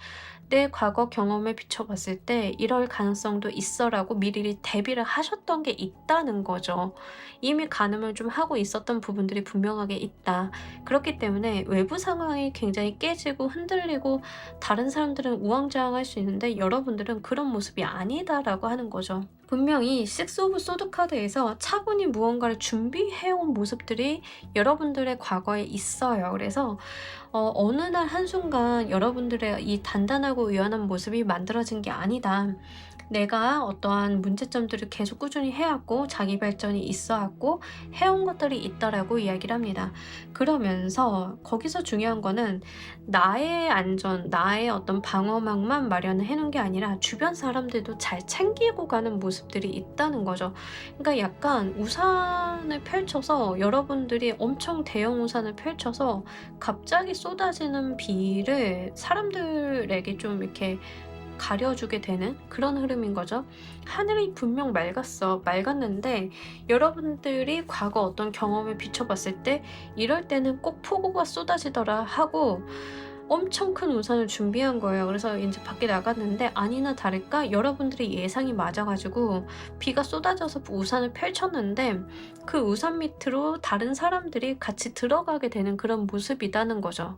내 과거 경험에 비춰봤을 때 이럴 가능성도 있어라고 미리 대비를 하셨던 게 있다는 거죠. 이미 가늠을 좀 하고 있었던 부분들이 분명하게 있다. 그렇기 때문에 외부 상황이 굉장히 깨지고 흔들리고 다른 사람들은 우왕좌왕할 수 있는데 여러분들은 그런 모습이 아니다라고 하는 거죠. 분명히 식스 오브 소드 카드에서 차분히 무언가를 준비해온 모습들이 여러분들의 과거에 있어요. 그래서 어느 날 한순간 여러분들의 이 단단하고 유연한 모습이 만들어진 게 아니다. 내가 어떠한 문제점들을 계속 꾸준히 해왔고 자기 발전이 있어왔고 해온 것들이 있다라고 이야기를 합니다. 그러면서 거기서 중요한 거는 나의 안전, 나의 어떤 방어막만 마련을 해놓은 게 아니라 주변 사람들도 잘 챙기고 가는 모습들이 있다는 거죠. 그러니까 약간 우산을 펼쳐서 여러분들이 엄청 대형 우산을 펼쳐서 갑자기 쏟아지는 비를 사람들에게 좀 이렇게 가려주게 되는 그런 흐름인 거죠. 하늘이 분명 맑았는데 여러분들이 과거 어떤 경험을 비춰봤을 때 이럴 때는 꼭 폭우가 쏟아지더라 하고 엄청 큰 우산을 준비한 거예요. 그래서 이제 밖에 나갔는데 아니나 다를까 여러분들의 예상이 맞아가지고 비가 쏟아져서 우산을 펼쳤는데 그 우산 밑으로 다른 사람들이 같이 들어가게 되는 그런 모습이라는 거죠.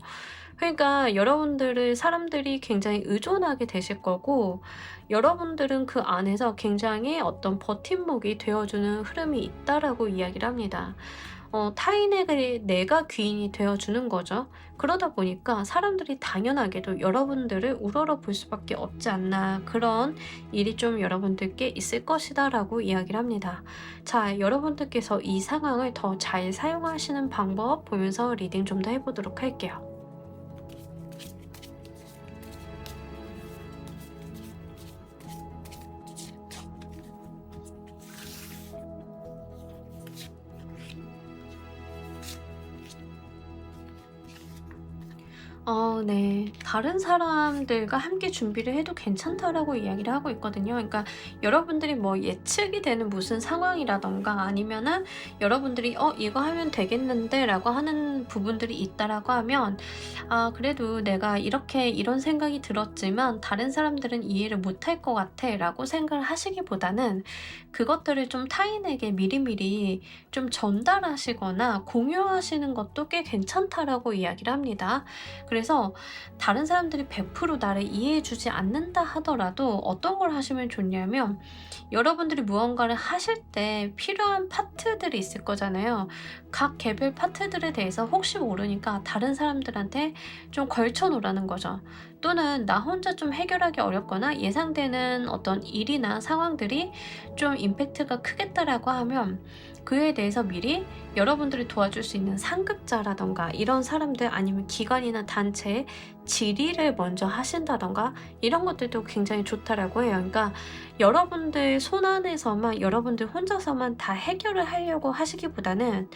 그러니까 사람들이 굉장히 의존하게 되실 거고 여러분들은 그 안에서 굉장히 어떤 버팀목이 되어주는 흐름이 있다라고 이야기를 합니다. 타인에게 내가 귀인이 되어주는 거죠. 그러다 보니까 사람들이 당연하게도 여러분들을 우러러 볼 수밖에 없지 않나, 그런 일이 좀 여러분들께 있을 것이다 라고 이야기를 합니다. 자, 여러분들께서 이 상황을 더 잘 사용하시는 방법 보면서 리딩 좀 더 해보도록 할게요. 네. 다른 사람들과 함께 준비를 해도 괜찮다라고 이야기를 하고 있거든요. 그러니까 여러분들이 예측이 되는 무슨 상황이라던가 아니면은 여러분들이 이거 하면 되겠는데 라고 하는 부분들이 있다라고 하면 그래도 내가 이런 생각이 들었지만 다른 사람들은 이해를 못할 것 같아 라고 생각을 하시기보다는 그것들을 좀 타인에게 미리미리 좀 전달하시거나 공유하시는 것도 꽤 괜찮다라고 이야기를 합니다. 그래서 다른 사람들이 100% 나를 이해해주지 않는다 하더라도 어떤 걸 하시면 좋냐면 여러분들이 무언가를 하실 때 필요한 파트들이 있을 거잖아요. 각 개별 파트들에 대해서 혹시 모르니까 다른 사람들한테 좀 걸쳐놓으라는 거죠. 또는 나 혼자 좀 해결하기 어렵거나 예상되는 어떤 일이나 상황들이 좀 임팩트가 크겠다라고 하면 그에 대해서 미리 여러분들이 도와줄 수 있는 상급자라던가 이런 사람들 아니면 기관이나 단체의 질의를 먼저 하신다던가 이런 것들도 굉장히 좋다라고 해요. 그러니까 여러분들 손 안에서만 여러분들 혼자서만 다 해결을 하려고 하시기보다는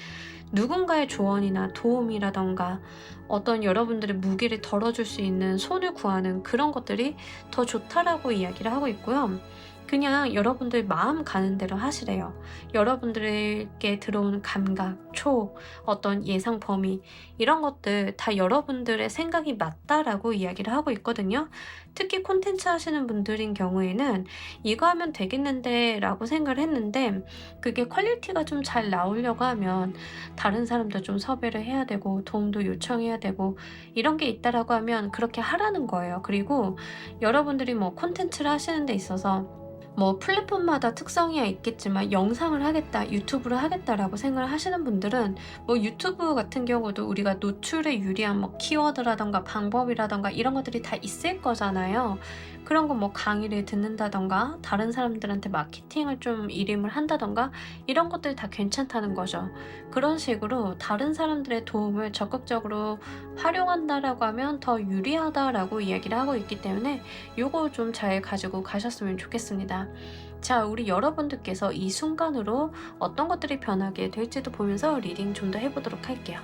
누군가의 조언이나 도움이라던가 어떤 여러분들의 무게를 덜어줄 수 있는 손을 구하는 그런 것들이 더 좋다라고 이야기를 하고 있고요. 그냥 여러분들 마음 가는 대로 하시래요. 여러분들에게 들어오는 감각, 촉, 어떤 예상 범위 이런 것들 다 여러분들의 생각이 맞다라고 이야기를 하고 있거든요. 특히 콘텐츠 하시는 분들인 경우에는 이거 하면 되겠는데 라고 생각을 했는데 그게 퀄리티가 좀 잘 나오려고 하면 다른 사람도 좀 섭외를 해야 되고 도움도 요청해야 되고 이런 게 있다라고 하면 그렇게 하라는 거예요. 그리고 여러분들이 뭐 콘텐츠를 하시는 데 있어서 뭐 플랫폼마다 특성이 있겠지만 영상을 하겠다, 유튜브를 하겠다라고 생각을 하시는 분들은 뭐 유튜브 같은 경우도 우리가 노출에 유리한 뭐 키워드라던가 방법이라던가 이런 것들이 다 있을 거잖아요. 그런 거 뭐 강의를 듣는다던가 다른 사람들한테 마케팅을 좀 일임을 한다던가 이런 것들 다 괜찮다는 거죠. 그런 식으로 다른 사람들의 도움을 적극적으로 활용한다라고 하면 더 유리하다라고 이야기를 하고 있기 때문에 요거 좀 잘 가지고 가셨으면 좋겠습니다. 자, 우리 여러분들께서 이 순간으로 어떤 것들이 변하게 될지도 보면서 리딩 좀 더 해보도록 할게요.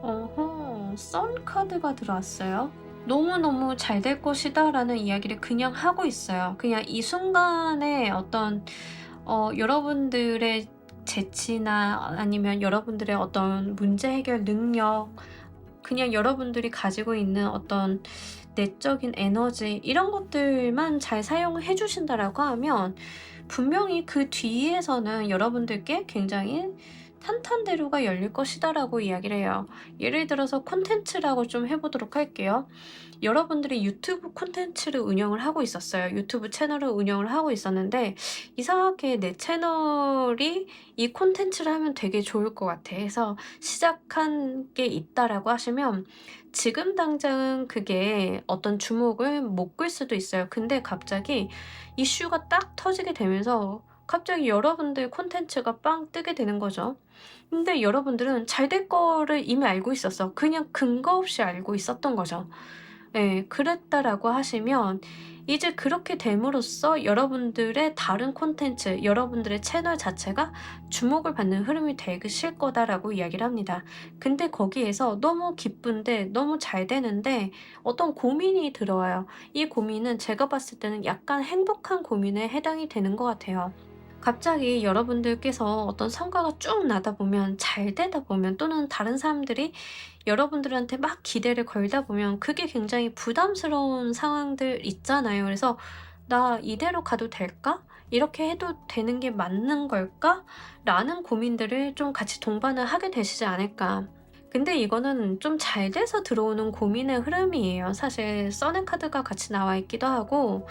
어허, 선 카드가 들어왔어요. 너무너무 잘 될 것이다 라는 이야기를 그냥 하고 있어요. 그냥 이 순간에 어떤 여러분들의 재치나 아니면 여러분들의 어떤 문제 해결 능력, 그냥 여러분들이 가지고 있는 어떤 내적인 에너지 이런 것들만 잘 사용해 주신다라고 하면 분명히 그 뒤에서는 여러분들께 굉장히 탄탄대로가 열릴 것이다라고 이야기를 해요. 예를 들어서 콘텐츠라고 좀 해보도록 할게요. 여러분들이 유튜브 콘텐츠를 운영을 하고 있었어요. 유튜브 채널을 운영을 하고 있었는데 이상하게 내 채널이 이 콘텐츠를 하면 되게 좋을 것 같아 해서 시작한 게 있다라고 하시면 지금 당장은 그게 어떤 주목을 못 끌 수도 있어요. 근데 갑자기 이슈가 딱 터지게 되면서 갑자기 여러분들 콘텐츠가 빵 뜨게 되는 거죠. 근데 여러분들은 잘 될 거를 이미 알고 있었어. 그냥 근거 없이 알고 있었던 거죠. 예, 그랬다라고 하시면 이제 그렇게 됨으로써 여러분들의 다른 콘텐츠, 여러분들의 채널 자체가 주목을 받는 흐름이 되실 거다라고 이야기를 합니다. 근데 거기에서 너무 기쁜데 너무 잘 되는데 어떤 고민이 들어와요. 이 고민은 제가 봤을 때는 약간 행복한 고민에 해당이 되는 것 같아요. 갑자기 여러분들께서 어떤 성과가 쭉 나다 보면 잘 되다 보면 또는 다른 사람들이 여러분들한테 막 기대를 걸다 보면 그게 굉장히 부담스러운 상황들 있잖아요. 그래서 '나 이대로 가도 될까? 이렇게 해도 되는 게 맞는 걸까?' 라는 고민들을 좀 같이 동반을 하게 되시지 않을까. 근데 이거는 좀 잘 돼서 들어오는 고민의 흐름이에요. 사실 써낸 카드가 같이 나와 있기도 하고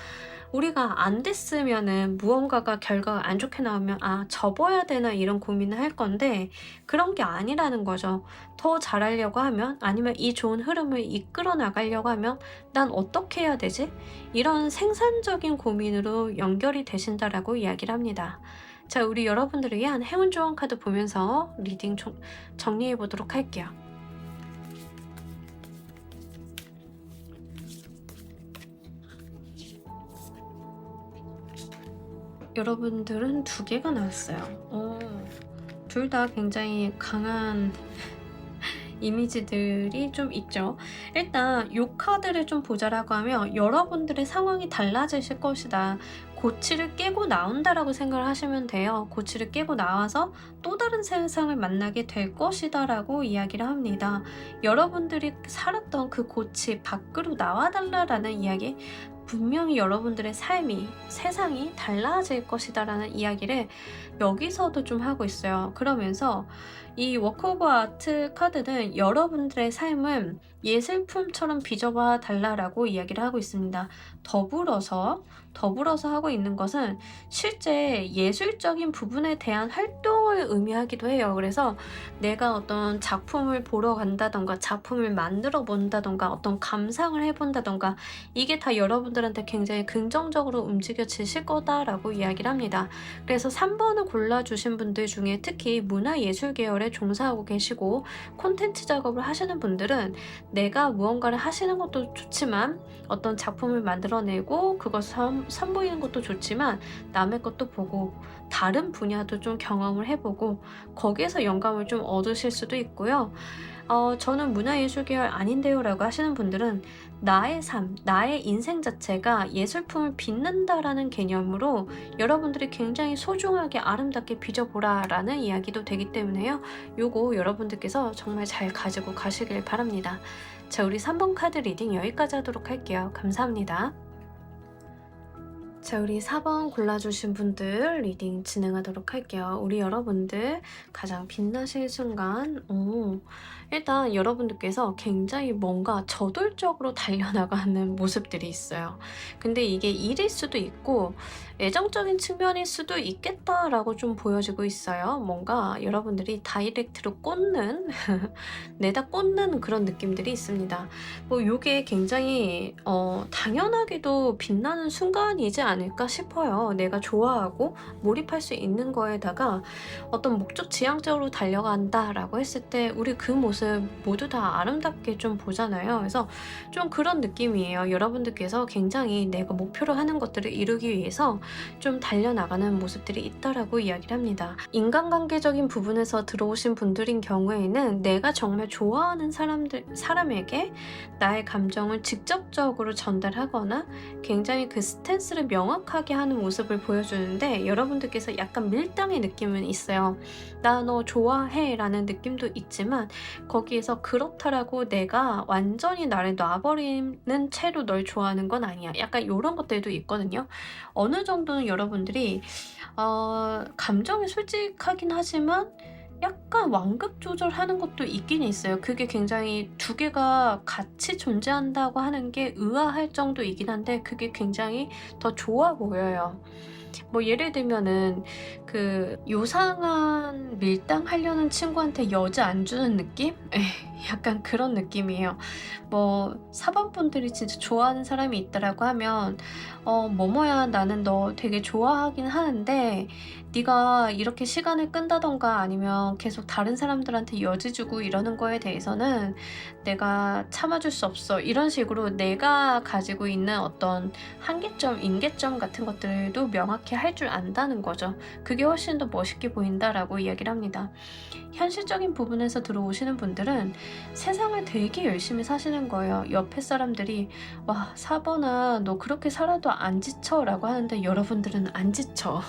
우리가 안 됐으면은 무언가가 결과가 안 좋게 나오면 '아 접어야 되나.' 이런 고민을 할 건데 그런 게 아니라는 거죠. 더 잘하려고 하면 아니면 이 좋은 흐름을 이끌어 나가려고 하면 '난 어떻게 해야 되지?' 이런 생산적인 고민으로 연결이 되신다라고 이야기를 합니다. 자, 우리 여러분들을 위한 행운 조언 카드 보면서 리딩 정리해 보도록 할게요. 여러분들은 두 개가 나왔어요. 둘 다 굉장히 강한 이미지들이 좀 있죠. 일단 요 카드를 좀 보자라고 하면 여러분들의 상황이 달라지실 것이다. 고치를 깨고 나온다라고 생각을 하시면 돼요. 고치를 깨고 나와서 또 다른 세상을 만나게 될 것이다라고 이야기를 합니다. 여러분들이 살았던 그 고치 밖으로 나와달라라는 이야기, 분명히 여러분들의 삶이, 세상이 달라질 것이다라는 이야기를 여기서도 좀 하고 있어요. 그러면서 이 워크 오브 아트 카드는 여러분들의 삶을 예술품처럼 빚어봐 달라라고 이야기를 하고 있습니다. 더불어서 더불어서 하고 있는 것은 실제 예술적인 부분에 대한 활동을 의미하기도 해요. 그래서 내가 어떤 작품을 보러 간다던가 작품을 만들어 본다던가 어떤 감상을 해 본다던가 이게 다 여러분들한테 굉장히 긍정적으로 움직여지실 거다라고 이야기를 합니다. 그래서 3번을 골라주신 분들 중에 특히 문화예술 계열에 종사하고 계시고 콘텐츠 작업을 하시는 분들은 내가 무언가를 하시는 것도 좋지만 어떤 작품을 만들어내고 그것을 선보이는 것도 좋지만 남의 것도 보고 다른 분야도 좀 경험을 해보고 거기에서 영감을 좀 얻으실 수도 있고요. 저는 문화예술 계열 아닌데요 라고 하시는 분들은 나의 삶, 나의 인생 자체가 예술품을 빚는다라는 개념으로 여러분들이 굉장히 소중하게 아름답게 빚어보라 라는 이야기도 되기 때문에요. 요거 여러분들께서 정말 잘 가지고 가시길 바랍니다. 자, 우리 3번 카드 리딩 여기까지 하도록 할게요. 감사합니다. 자, 우리 4번 골라주신 분들 리딩 진행하도록 할게요. 우리 여러분들 가장 빛나실 순간, 일단 여러분들께서 굉장히 뭔가 저돌적으로 달려나가는 모습들이 있어요. 근데 이게 일일 수도 있고 애정적인 측면일 수도 있겠다라고 좀 보여지고 있어요. 뭔가 여러분들이 다이렉트로 꽂는 내다 꽂는 그런 느낌들이 있습니다. 뭐 요게 굉장히 당연하게도 빛나는 순간이지 않을까 싶어요. 내가 좋아하고 몰입할 수 있는 거에다가 어떤 목적 지향적으로 달려간다라고 했을 때 우리 그 모습 모두 다 아름답게 좀 보잖아요. 그래서 좀 그런 느낌이에요. 여러분들께서 굉장히 내가 목표로 하는 것들을 이루기 위해서 좀 달려나가는 모습들이 있다라고 이야기를 합니다. 인간관계적인 부분에서 들어오신 분들인 경우에는 내가 정말 좋아하는 사람에게 나의 감정을 직접적으로 전달하거나 굉장히 그 스탠스를 명확하게 하는 모습을 보여주는데 여러분들께서 약간 밀당의 느낌은 있어요. 나 너 좋아해 라는 느낌도 있지만 거기에서 그렇다라고 내가 완전히 나를 놔버리는 채로 널 좋아하는 건 아니야. 약간 이런 것들도 있거든요. 어느 정도는 여러분들이 감정이 솔직하긴 하지만 약간 완급 조절하는 것도 있긴 있어요. 그게 굉장히 두 개가 같이 존재한다고 하는 게 의아할 정도이긴 한데 그게 굉장히 더 좋아 보여요. 뭐 예를 들면은 그 요상한 밀당하려는 친구한테 여자 안 주는 느낌? 약간 그런 느낌이에요. 뭐 4번 분들이 진짜 좋아하는 사람이 있다라고 하면 뭐뭐야 나는 너 되게 좋아하긴 하는데 네가 이렇게 시간을 끈다던가 아니면 계속 다른 사람들한테 여지 주고 이러는 거에 대해서는 내가 참아줄 수 없어. 이런 식으로 내가 가지고 있는 어떤 한계점, 임계점 같은 것들도 명확히 할 줄 안다는 거죠. 그게 훨씬 더 멋있게 보인다라고 이야기를 합니다. 현실적인 부분에서 들어오시는 분들은 세상을 되게 열심히 사시는 거예요. 옆에 사람들이 와 4번아 너 그렇게 살아도 안 지쳐 라고 하는데 여러분들은 안 지쳐.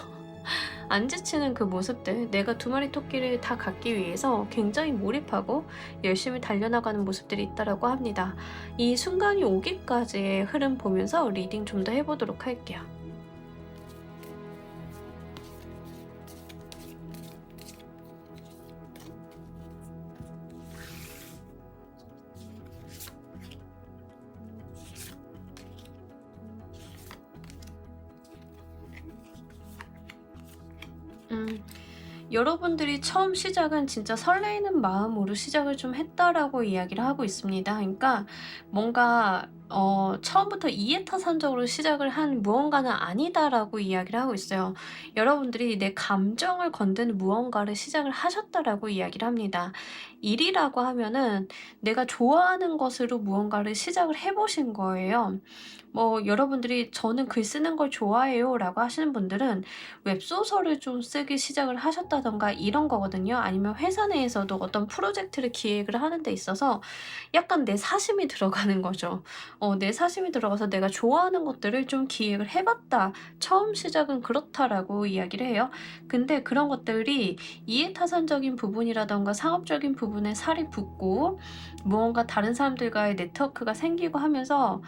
안 지치는 그 모습들, 내가 두 마리 토끼를 다 갖기 위해서 굉장히 몰입하고 열심히 달려나가는 모습들이 있다라고 합니다. 이 순간이 오기까지의 흐름 보면서 리딩 좀 더 해보도록 할게요. 음. 여러분들이 처음 시작은 진짜 설레이는 마음으로 시작을 좀 했다라고 이야기를 하고 있습니다. 그러니까 뭔가 처음부터 이해타산적으로 시작을 한 무언가는 아니다라고 이야기를 하고 있어요. 여러분들이 내 감정을 건드는 무언가를 시작을 하셨다라고 이야기를 합니다. 일이라고 하면은 내가 좋아하는 것으로 무언가를 시작을 해보신 거예요. 뭐 여러분들이 저는 글 쓰는 걸 좋아해요 라고 하시는 분들은 웹소설을 좀 쓰기 시작을 하셨다던가 이런 거거든요. 아니면 회사 내에서도 어떤 프로젝트를 기획을 하는 데 있어서 약간 내 사심이 들어가는 거죠. 내 사심이 들어가서 내가 좋아하는 것들을 좀 기획을 해봤다. 처음 시작은 그렇다라고 이야기를 해요. 근데 그런 것들이 이해타산적인 부분이라던가 상업적인 부분에 살이 붙고 무언가 다른 사람들과의 네트워크가 생기고 하면서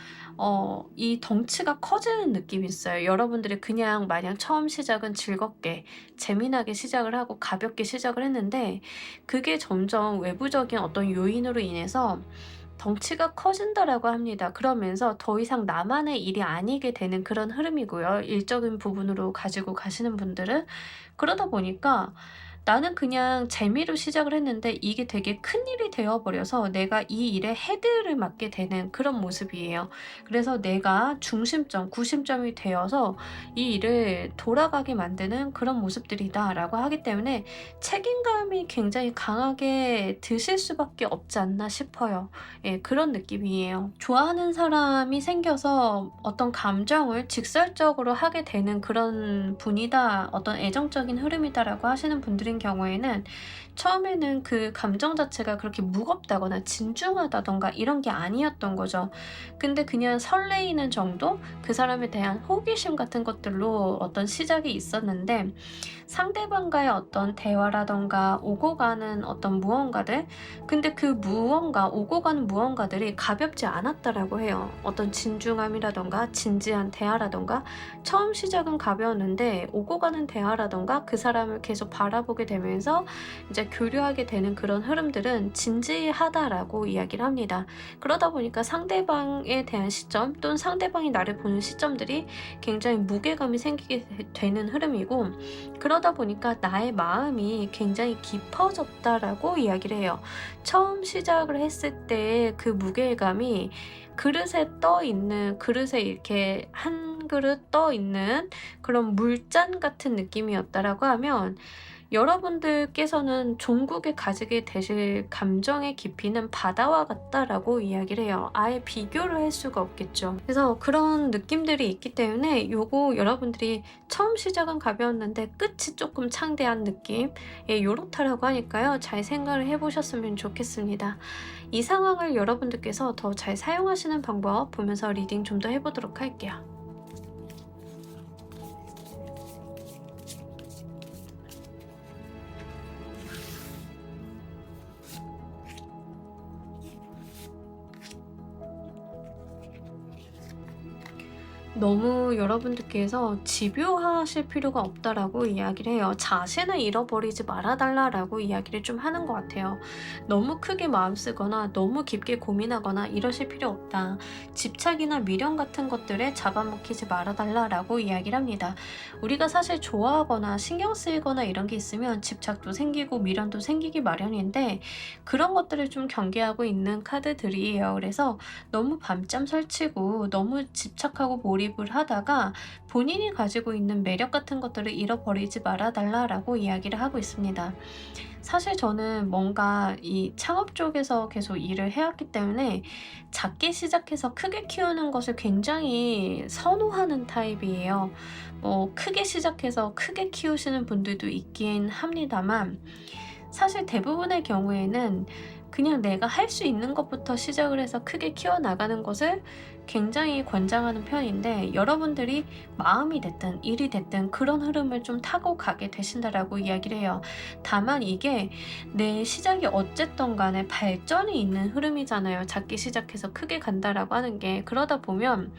이 덩치가 커지는 느낌이 있어요. 여러분들이 그냥 마냥 처음 시작은 즐겁게 재미나게 시작을 하고 가볍게 시작을 했는데 그게 점점 외부적인 어떤 요인으로 인해서 덩치가 커진다라고 합니다. 그러면서 더 이상 나만의 일이 아니게 되는 그런 흐름이고요. 일적인 부분으로 가지고 가시는 분들은. 그러다 보니까 나는 그냥 재미로 시작을 했는데 이게 되게 큰일이 되어 버려서 내가 이 일에 헤드를 맡게 되는 그런 모습이에요. 그래서 내가 중심점, 구심점이 되어서 이 일을 돌아가게 만드는 그런 모습들이다라고 하기 때문에 책임감이 굉장히 강하게 드실 수밖에 없지 않나 싶어요. 예, 그런 느낌이에요. 좋아하는 사람이 생겨서 어떤 감정을 직설적으로 하게 되는 그런 분이다, 어떤 애정적인 흐름이다라고 하시는 분들인 경우에는 처음에는 그 감정 자체가 그렇게 무겁다거나 진중하다던가 이런 게 아니었던 거죠. 근데 그냥 설레이는 정도? 그 사람에 대한 호기심 같은 것들로 어떤 시작이 있었는데 상대방과의 어떤 대화라던가 오고 가는 어떤 무언가들, 근데 그 무언가, 오고 가는 무언가들이 가볍지 않았다라고 해요. 어떤 진중함이라던가 진지한 대화라던가 처음 시작은 가벼웠는데 오고 가는 대화라던가 그 사람을 계속 바라보게 되면서 이제 교류하게 되는 그런 흐름들은 진지하다라고 이야기를 합니다. 그러다 보니까 상대방에 대한 시점 또는 상대방이 나를 보는 시점들이 굉장히 무게감이 생기게 되는 흐름이고, 그러다 보니까 나의 마음이 굉장히 깊어졌다라고 이야기를 해요. 처음 시작을 했을 때 그 무게감이 그릇에 떠 있는, 그릇에 이렇게 한 그릇 떠 있는 그런 물잔 같은 느낌이었다라고 하면, 여러분들께서는 종국에 가지게 되실 감정의 깊이는 바다와 같다라고 이야기를 해요. 아예 비교를 할 수가 없겠죠. 그래서 그런 느낌들이 있기 때문에 요거 여러분들이 처음 시작은 가벼웠는데 끝이 조금 창대한 느낌, 예, 요렇다라고 하니까요. 잘 생각을 해보셨으면 좋겠습니다. 이 상황을 여러분들께서 더 잘 사용하시는 방법 보면서 리딩 좀 더 해보도록 할게요. 너무 여러분들께서 집요하실 필요가 없다라고 이야기를 해요. 자신을 잃어버리지 말아달라라고 이야기를 좀 하는 것 같아요. 너무 크게 마음 쓰거나 너무 깊게 고민하거나 이러실 필요 없다. 집착이나 미련 같은 것들에 잡아먹히지 말아달라라고 이야기를 합니다. 우리가 사실 좋아하거나 신경 쓰이거나 이런 게 있으면 집착도 생기고 미련도 생기기 마련인데 그런 것들을 좀 경계하고 있는 카드들이에요. 그래서 너무 밤잠 설치고 너무 집착하고 몰입을 하다가 본인이 가지고 있는 매력 같은 것들을 잃어버리지 말아달라라고 이야기를 하고 있습니다. 사실 저는 뭔가 이 창업 쪽에서 계속 일을 해왔기 때문에 작게 시작해서 크게 키우는 것을 굉장히 선호하는 타입이에요. 크게 시작해서 크게 키우시는 분들도 있긴 합니다만, 사실 대부분의 경우에는 그냥 내가 할 수 있는 것부터 시작을 해서 크게 키워나가는 것을 굉장히 권장하는 편인데, 여러분들이 마음이 됐든 일이 됐든 그런 흐름을 좀 타고 가게 되신다라고 이야기를 해요. 다만 이게 내 시작이 어쨌든 간에 발전이 있는 흐름이잖아요. 작게 시작해서 크게 간다라고 하는 게. 그러다 보면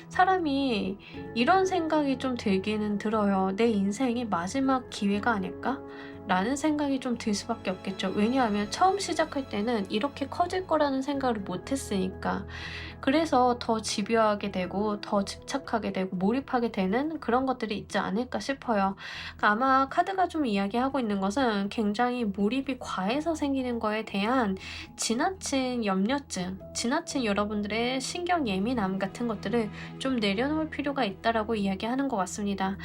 사람이 이런 생각이 좀 들기는 들어요. 내 인생이 마지막 기회가 아닐까? 라는 생각이 좀 들 수밖에 없겠죠. 왜냐하면 처음 시작할 때는 이렇게 커질 거라는 생각을 못 했으니까. 그래서 더 집요하게 되고 더 집착하게 되고 몰입하게 되는 그런 것들이 있지 않을까 싶어요. 그러니까 아마 카드가 좀 이야기하고 있는 것은 굉장히 몰입이 과해서 생기는 거에 대한 지나친 염려증, 지나친 여러분들의 신경 예민함 같은 것들을 좀 내려놓을 필요가 있다라고 이야기하는 것 같습니다.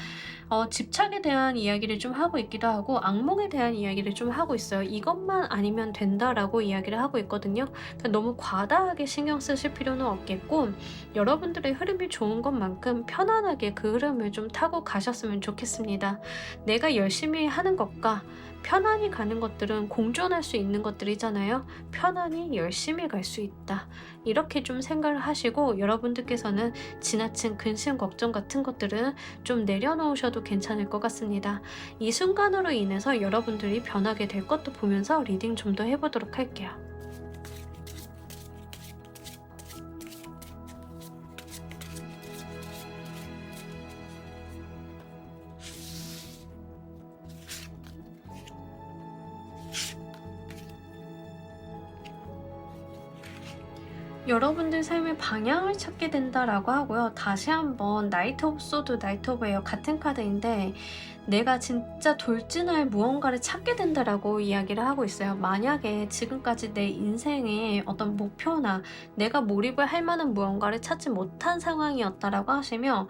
집착에 대한 이야기를 좀 하고 있기도 하고 악몽에 대한 이야기를 좀 하고 있어요. 이것만 아니면 된다라고 이야기를 하고 있거든요. 그러니까 너무 과다하게 신경 쓰실 필요는 없겠고, 여러분들의 흐름이 좋은 것만큼 편안하게 그 흐름을 좀 타고 가셨으면 좋겠습니다. 내가 열심히 하는 것과 편안히 가는 것들은 공존할 수 있는 것들이잖아요. 편안히 열심히 갈 수 있다. 이렇게 좀 생각을 하시고, 여러분들께서는 지나친 근심 걱정 같은 것들은 좀 내려놓으셔도 괜찮을 것 같습니다. 이 순간으로 인해서 여러분들이 변하게 될 것도 보면서 리딩 좀 더 해보도록 할게요. 여러분들 삶의 방향을 찾게 된다라고 하고요. 다시 한번 나이트 오브 소드, 나이트 오브 에어 같은 카드인데 내가 진짜 돌진할 무언가를 찾게 된다라고 이야기를 하고 있어요. 만약에 지금까지 내 인생의 어떤 목표나 내가 몰입을 할 만한 무언가를 찾지 못한 상황이었다라고 하시면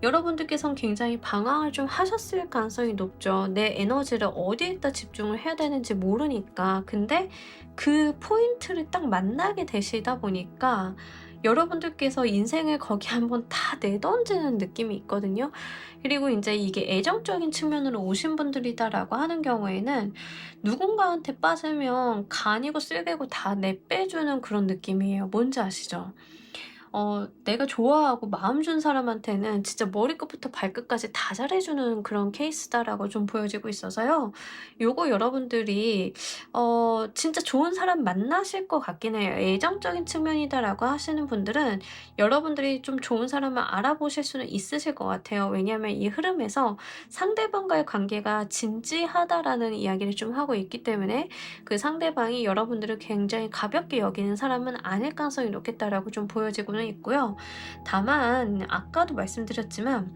여러분들께서는 굉장히 방황을 좀 하셨을 가능성이 높죠. 내 에너지를 어디에다 집중을 해야 되는지 모르니까. 근데 그 포인트를 딱 만나게 되시다 보니까 여러분들께서 인생을 거기 한번 다 내던지는 느낌이 있거든요. 그리고 이제 이게 애정적인 측면으로 오신 분들이다라고 하는 경우에는 누군가한테 빠지면 간이고 쓸개고 다 내빼주는 그런 느낌이에요. 뭔지 아시죠? 내가 좋아하고 마음 준 사람한테는 진짜 머리끝부터 발끝까지 다 잘해주는 그런 케이스다라고 좀 보여지고 있어서요. 요거 여러분들이 진짜 좋은 사람 만나실 것 같긴 해요. 애정적인 측면이다라고 하시는 분들은 여러분들이 좀 좋은 사람을 알아보실 수는 있으실 것 같아요. 왜냐하면 이 흐름에서 상대방과의 관계가 진지하다라는 이야기를 좀 하고 있기 때문에 그 상대방이 여러분들을 굉장히 가볍게 여기는 사람은 아닐 가능성이 높겠다라고 좀 보여지고는 있고요. 다만 아까도 말씀드렸지만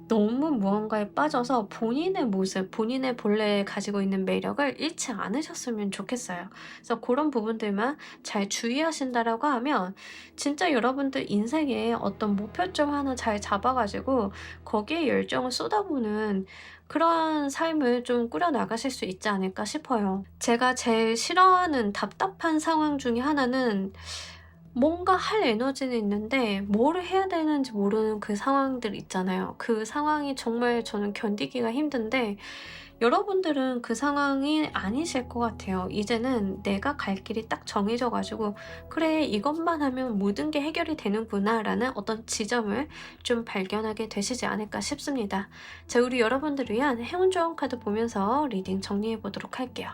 너무 무언가에 빠져서 본인의 모습, 본인의 본래 가지고 있는 매력을 잃지 않으셨으면 좋겠어요. 그래서 그런 부분들만 잘 주의하신다라고 하면 진짜 여러분들 인생에 어떤 목표점 하나 잘 잡아가지고 거기에 열정을 쏟아부는 그러한 삶을 좀 꾸려나가실 수 있지 않을까 싶어요. 제가 제일 싫어하는 답답한 상황 중에 하나는 뭔가 할 에너지는 있는데 뭐를 해야 되는지 모르는 그 상황들 있잖아요. 그 상황이 정말 저는 견디기가 힘든데 여러분들은 그 상황이 아니실 것 같아요. 이제는 내가 갈 길이 딱 정해져 가지고 '그래 이것만 하면 모든 게 해결이 되는구나.'라는 어떤 지점을 좀 발견하게 되시지 않을까 싶습니다. 자, 우리 여러분들을 위한 행운 좋은 카드 보면서 리딩 정리해 보도록 할게요.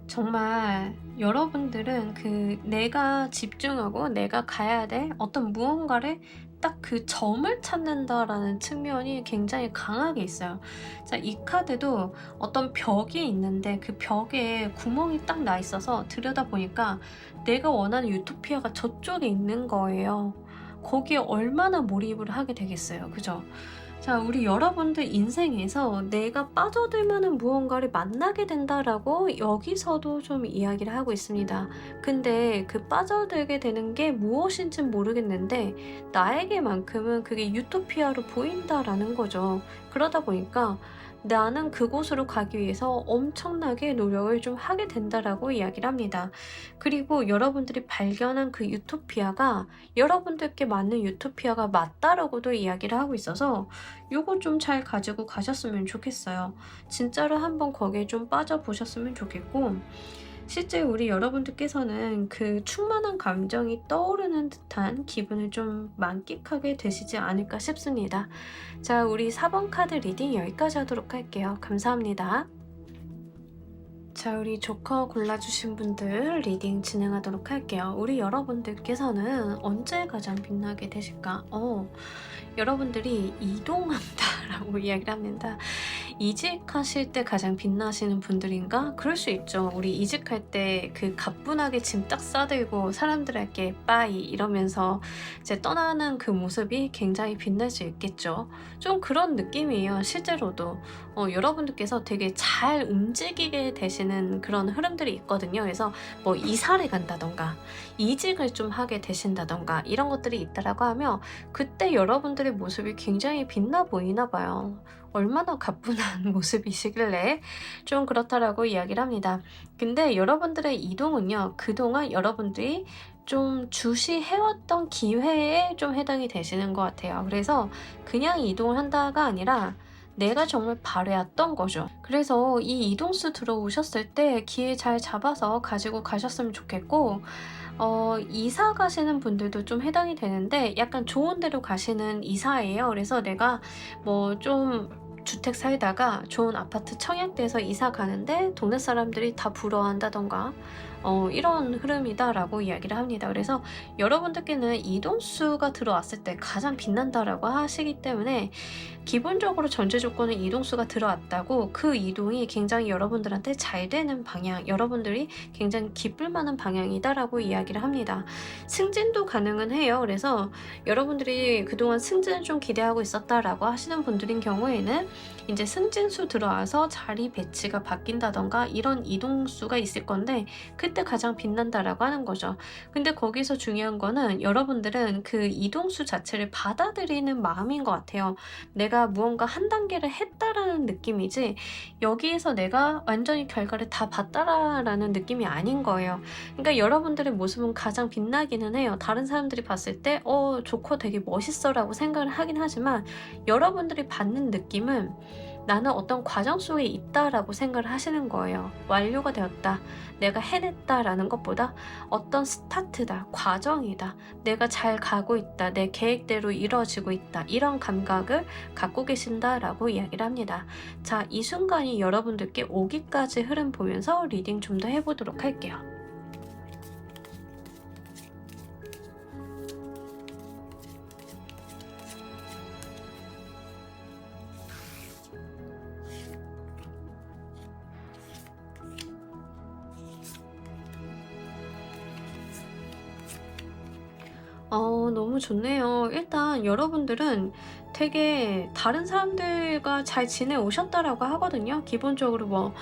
정말 여러분들은 그 내가 집중하고 내가 가야 될 어떤 무언가를 딱 그 점을 찾는다라는 측면이 굉장히 강하게 있어요. 자, 이 카드도 어떤 벽이 있는데 그 벽에 구멍이 딱 나 있어서 들여다보니까 내가 원하는 유토피아가 저쪽에 있는 거예요. 거기에 얼마나 몰입을 하게 되겠어요. 그죠? 자, 우리 여러분들 인생에서 내가 빠져들 만한 무언가를 만나게 된다라고 여기서도 좀 이야기를 하고 있습니다. 근데 그 빠져들게 되는 게 무엇인진 모르겠는데 나에게만큼은 그게 유토피아로 보인다라는 거죠. 그러다 보니까 나는 그곳으로 가기 위해서 엄청나게 노력을 좀 하게 된다라고 이야기를 합니다. 그리고 여러분들이 발견한 그 유토피아가 여러분들께 맞는 유토피아가 맞다라고도 이야기를 하고 있어서 요거 좀 잘 가지고 가셨으면 좋겠어요. 진짜로 한번 거기에 좀 빠져보셨으면 좋겠고 실제 우리 여러분들께서는 그 충만한 감정이 떠오르는 듯한 기분을 좀 만끽하게 되시지 않을까 싶습니다. 자, 우리 4번 카드 리딩 여기까지 하도록 할게요. 감사합니다. 자, 우리 조커 골라주신 분들 리딩 진행하도록 할게요. 우리 여러분들께서는 언제 가장 빛나게 되실까? 여러분들이 이동한다라고 이야기를 합니다. 이직하실 때 가장 빛나시는 분들인가? 그럴 수 있죠. 우리 이직할 때 그 가뿐하게 짐 딱 싸들고 사람들에게 빠이 이러면서 이제 떠나는 그 모습이 굉장히 빛날 수 있겠죠. 좀 그런 느낌이에요. 실제로도 여러분들께서 되게 잘 움직이게 되시는 그런 흐름들이 있거든요. 그래서 뭐 이사를 간다던가 이직을 좀 하게 되신다던가 이런 것들이 있다라고 하면 그때 여러분들의 모습이 굉장히 빛나 보이나 봐요. 얼마나 가뿐한 모습이시길래 좀 그렇다라고 이야기를 합니다. 근데 여러분들의 이동은요, 그동안 여러분들이 좀 주시해왔던 기회에 좀 해당이 되시는 것 같아요. 그래서 그냥 이동을 한다가 아니라 내가 정말 바래왔던 거죠. 그래서 이 이동수 들어오셨을 때 기회 잘 잡아서 가지고 가셨으면 좋겠고 이사 가시는 분들도 좀 해당이 되는데 약간 좋은 데로 가시는 이사예요. 그래서 내가 뭐 좀 주택 살다가 좋은 아파트 청약돼서 이사 가는데 동네 사람들이 다 부러워한다던가 이런 흐름이다라고 이야기를 합니다. 그래서 여러분들께는 이동수가 들어왔을 때 가장 빛난다라고 하시기 때문에 기본적으로 전제 조건은 이동수가 들어왔다고 그 이동이 굉장히 여러분들한테 잘 되는 방향, 여러분들이 굉장히 기쁠 만한 방향이다라고 이야기를 합니다. 승진도 가능은 해요. 그래서 여러분들이 그동안 승진을 좀 기대하고 있었다라고 하시는 분들인 경우에는 이제 승진수 들어와서 자리 배치가 바뀐다던가 이런 이동수가 있을 건데 그때 가장 빛난다라고 하는 거죠. 근데 거기서 중요한 거는 여러분들은 그 이동수 자체를 받아들이는 마음인 것 같아요. 내가 무언가 한 단계를 했다라는 느낌이지 여기에서 내가 완전히 결과를 다 봤다라는 느낌이 아닌 거예요. 그러니까 여러분들의 모습은 가장 빛나기는 해요. 다른 사람들이 봤을 때 조커 되게 멋있어 라고 생각을 하긴 하지만 여러분들이 받는 느낌은 나는 어떤 과정 속에 있다라고 생각을 하시는 거예요. 완료가 되었다. 내가 해냈다라는 것보다 어떤 스타트다. 과정이다. 내가 잘 가고 있다. 내 계획대로 이루어지고 있다. 이런 감각을 갖고 계신다라고 이야기를 합니다. 자, 이 순간이 여러분들께 오기까지 흐름 보면서 리딩 좀 더 해보도록 할게요. 너무 좋네요. 일단 여러분들은 되게 다른 사람들과 잘 지내오셨다라고 하거든요. 기본적으로 뭐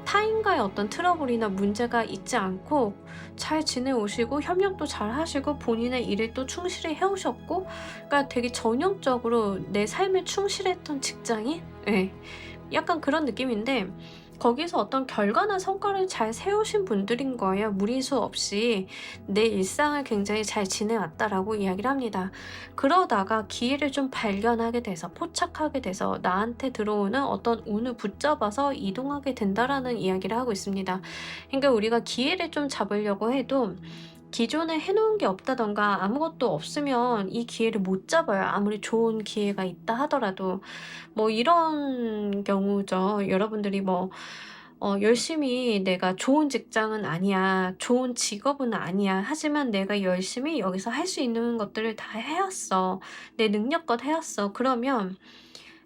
타인과의 어떤 트러블이나 문제가 있지 않고 잘 지내오시고 협력도 잘 하시고 본인의 일을 또 충실히 해오셨고, 그러니까 되게 전형적으로 내 삶에 충실했던 직장인? 네. 약간 그런 느낌인데 거기서 어떤 결과나 성과를 잘 세우신 분들인 거예요. 무리수 없이 내 일상을 굉장히 잘 지내왔다라고 이야기를 합니다. 그러다가 기회를 좀 발견하게 돼서 포착하게 돼서 나한테 들어오는 어떤 운을 붙잡아서 이동하게 된다라는 이야기를 하고 있습니다. 그러니까 우리가 기회를 좀 잡으려고 해도 기존에 해놓은 게 없다던가 아무것도 없으면 이 기회를 못 잡아요. 아무리 좋은 기회가 있다 하더라도. 뭐 이런 경우죠. 여러분들이 뭐 열심히 내가 좋은 직장은 아니야. 좋은 직업은 아니야. 하지만 내가 열심히 여기서 할 수 있는 것들을 다 해왔어. 내 능력껏 해왔어. 그러면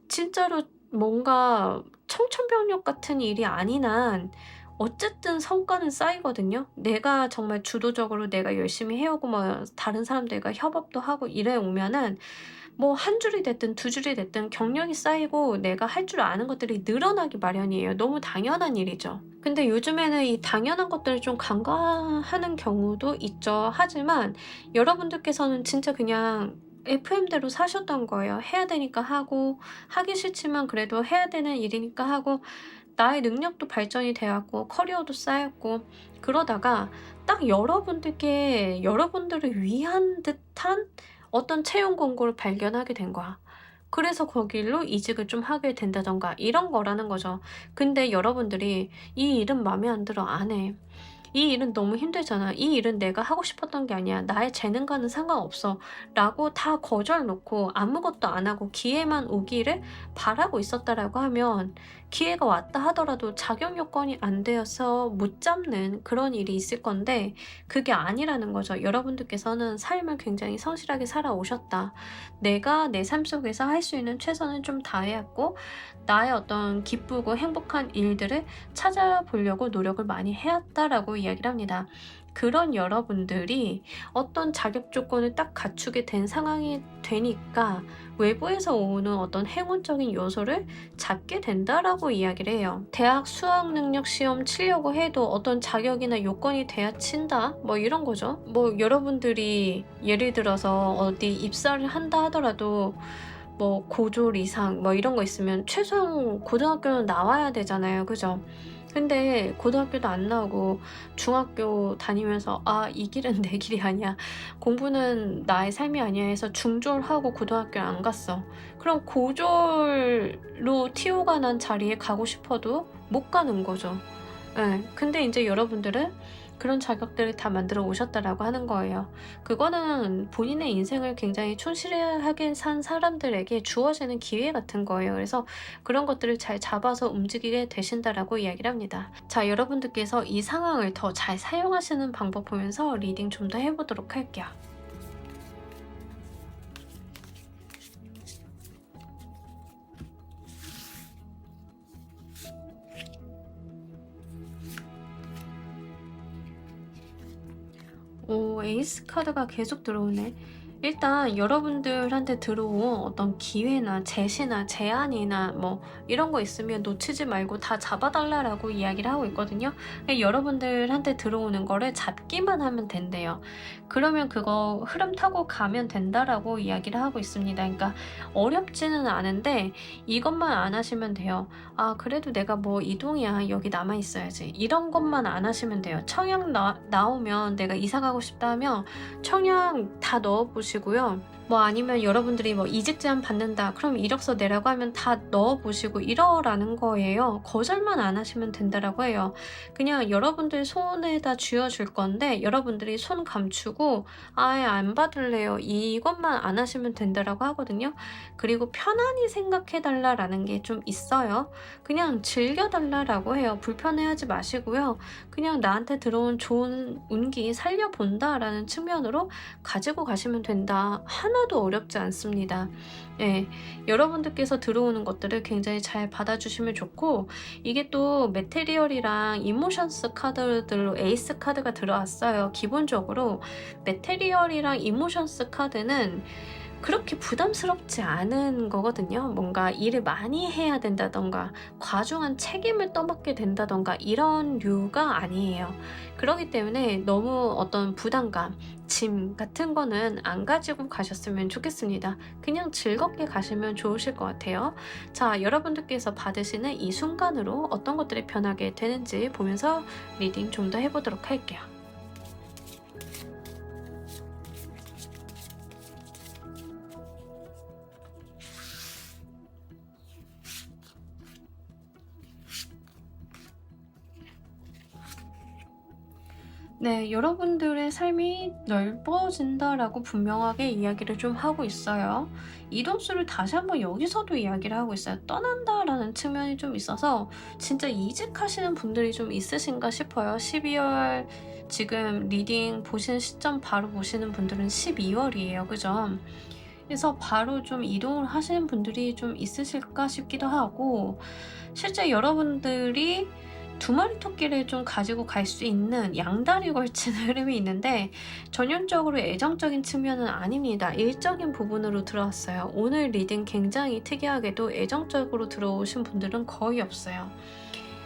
진짜로 뭔가 청천벽력 같은 일이 아닌 한 어쨌든 성과는 쌓이거든요. 내가 정말 주도적으로 내가 열심히 해오고 뭐 다른 사람들과 협업도 하고 이래 오면은 뭐 한 줄이 됐든 두 줄이 됐든 경력이 쌓이고 내가 할 줄 아는 것들이 늘어나기 마련이에요. 너무 당연한 일이죠. 근데 요즘에는 이 당연한 것들을 좀 간과하는 경우도 있죠. 하지만 여러분들께서는 진짜 그냥 FM대로 사셨던 거예요. 해야 되니까 하고 하기 싫지만 그래도 해야 되는 일이니까 하고 나의 능력도 발전이 되었고 커리어도 쌓였고 그러다가 딱 여러분들께 여러분들을 위한 듯한 어떤 채용 공고를 발견하게 된 거야. 그래서 거길로 이직을 좀 하게 된다던가 이런 거라는 거죠. 근데 여러분들이 이 일은 마음에 안 들어 안 해. 이 일은 너무 힘들잖아. 이 일은 내가 하고 싶었던 게 아니야. 나의 재능과는 상관없어. 라고 다 거절 놓고 아무것도 안 하고 기회만 오기를 바라고 있었다라고 하면 기회가 왔다 하더라도 자격 요건이 안 되어서 못 잡는 그런 일이 있을 건데 그게 아니라는 거죠. 여러분들께서는 삶을 굉장히 성실하게 살아오셨다. 내가 내 삶 속에서 할 수 있는 최선을 좀 다해왔고 나의 어떤 기쁘고 행복한 일들을 찾아보려고 노력을 많이 해왔다라고 이야기를 합니다. 그런 여러분들이 어떤 자격 조건을 딱 갖추게 된 상황이 되니까 외부에서 오는 어떤 행운적인 요소를 잡게 된다라고 이야기를 해요. 대학 수학 능력 시험 치려고 해도 어떤 자격이나 요건이 돼야 친다? 뭐 이런 거죠. 뭐 여러분들이 예를 들어서 어디 입사를 한다 하더라도 뭐 고졸 이상 뭐 이런 거 있으면 최소한 고등학교는 나와야 되잖아요. 그죠? 근데 고등학교도 안 나오고 중학교 다니면서 이 길은 내 길이 아니야. 공부는 나의 삶이 아니야 해서 중졸하고 고등학교를 안 갔어. 그럼 고졸로 티오가 난 자리에 가고 싶어도 못 가는 거죠. 예. 근데 이제 여러분들은 그런 자격들을 다 만들어 오셨다라고 하는 거예요. 그거는 본인의 인생을 굉장히 충실하게 산 사람들에게 주어지는 기회 같은 거예요. 그래서 그런 것들을 잘 잡아서 움직이게 되신다라고 이야기를 합니다. 자, 여러분들께서 이 상황을 더 잘 사용하시는 방법 보면서 리딩 좀 더 해보도록 할게요. 오, 에이스 카드가 계속 들어오네. 일단 여러분들한테 들어온 어떤 기회나 제시나 제안이나 뭐 이런 거 있으면 놓치지 말고 다 잡아달라고 이야기를 하고 있거든요. 여러분들한테 들어오는 거를 잡기만 하면 된대요. 그러면 그거 흐름 타고 가면 된다라고 이야기를 하고 있습니다. 그러니까 어렵지는 않은데 이것만 안 하시면 돼요. 아, 그래도 내가 뭐 이동이야, 여기 남아 있어야지, 이런 것만 안 하시면 돼요. 청약 나오면 내가 이사 가고 싶다 하면 청약 다 넣어보시고요. 뭐 아니면 여러분들이 뭐 이직 제안 받는다, 그럼 이력서 내라고 하면 다 넣어보시고 이러라는 거예요. 거절만 안 하시면 된다라고 해요. 그냥 여러분들 손에다 쥐어줄 건데 여러분들이 손 감추고 아예 안 받을래요, 이것만 안 하시면 된다라고 하거든요. 그리고 편안히 생각해달라라는 게 좀 있어요. 그냥 즐겨달라라고 해요. 불편해하지 마시고요. 그냥 나한테 들어온 좋은 운기 살려본다라는 측면으로 가지고 가시면 된다. 하나도 어렵지 않습니다. 예, 여러분들께서 들어오는 것들을 굉장히 잘 받아주시면 좋고, 이게 또 메테리얼이랑 이모션스 카드들로 에이스 카드가 들어왔어요. 기본적으로 메테리얼이랑 이모션스 카드는 그렇게 부담스럽지 않은 거거든요. 뭔가 일을 많이 해야 된다던가 과중한 책임을 떠맡게 된다던가 이런 류가 아니에요. 그렇기 때문에 너무 어떤 부담감, 짐 같은 거는 안 가지고 가셨으면 좋겠습니다. 그냥 즐겁게 가시면 좋으실 것 같아요. 자, 여러분들께서 받으시는 이 순간으로 어떤 것들이 변하게 되는지 보면서 리딩 좀 더 해보도록 할게요. 네, 여러분들의 삶이 넓어진다라고 분명하게 이야기를 좀 하고 있어요. 이동수를 다시 한번 여기서도 이야기를 하고 있어요. 떠난다라는 측면이 좀 있어서 진짜 이직하시는 분들이 좀 있으신가 싶어요. 12월 지금 리딩 보시는 시점 바로 보시는 분들은 12월이에요. 그죠? 그래서 바로 좀 이동을 하시는 분들이 좀 있으실까 싶기도 하고, 실제 여러분들이 두 마리 토끼를 좀 가지고 갈 수 있는 양다리 걸치는 흐름이 있는데 전형적으로 애정적인 측면은 아닙니다. 일적인 부분으로 들어왔어요. 오늘 리딩 굉장히 특이하게도 애정적으로 들어오신 분들은 거의 없어요.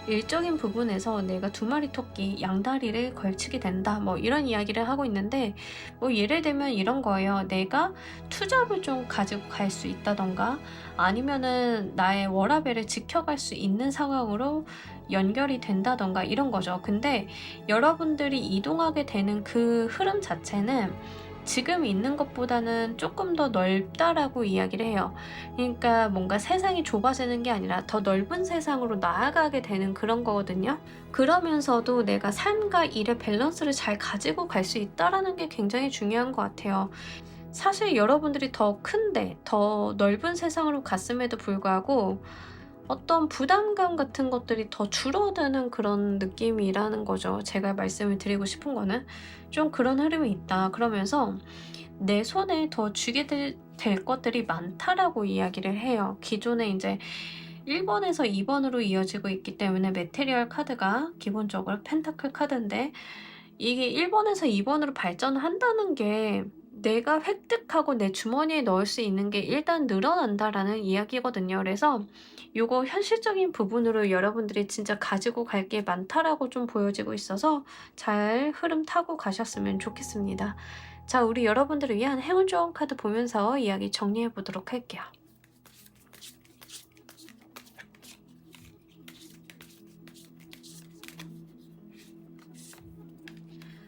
일적인 부분에서 내가 두 마리 토끼 양다리를 걸치게 된다, 뭐 이런 이야기를 하고 있는데, 뭐 예를 들면 이런 거예요. 내가 투잡을 좀 가지고 갈 수 있다던가 아니면은 나의 워라밸을 지켜갈 수 있는 상황으로 연결이 된다던가 이런 거죠. 근데 여러분들이 이동하게 되는 그 흐름 자체는 지금 있는 것보다는 조금 더 넓다라고 이야기를 해요. 그러니까 뭔가 세상이 좁아지는 게 아니라 더 넓은 세상으로 나아가게 되는 그런 거거든요. 그러면서도 내가 삶과 일의 밸런스를 잘 가지고 갈 수 있다라는 게 굉장히 중요한 것 같아요. 사실 여러분들이 더 큰데, 더 넓은 세상으로 갔음에도 불구하고 어떤 부담감 같은 것들이 더 줄어드는 그런 느낌이라는 거죠. 제가 말씀을 드리고 싶은 거는 좀 그런 흐름이 있다. 그러면서 내 손에 더 쥐게 될 것들이 많다라고 이야기를 해요. 기존에 이제 1번에서 2번으로 이어지고 있기 때문에 메테리얼 카드가 기본적으로 펜타클 카드인데, 이게 1번에서 2번으로 발전을 한다는 게 내가 획득하고 내 주머니에 넣을 수 있는 게 일단 늘어난다라는 이야기거든요. 그래서 요거 현실적인 부분으로 여러분들이 진짜 가지고 갈 게 많다라고 좀 보여지고 있어서 잘 흐름 타고 가셨으면 좋겠습니다. 자, 우리 여러분들을 위한 행운 좋은 카드 보면서 이야기 정리해 보도록 할게요.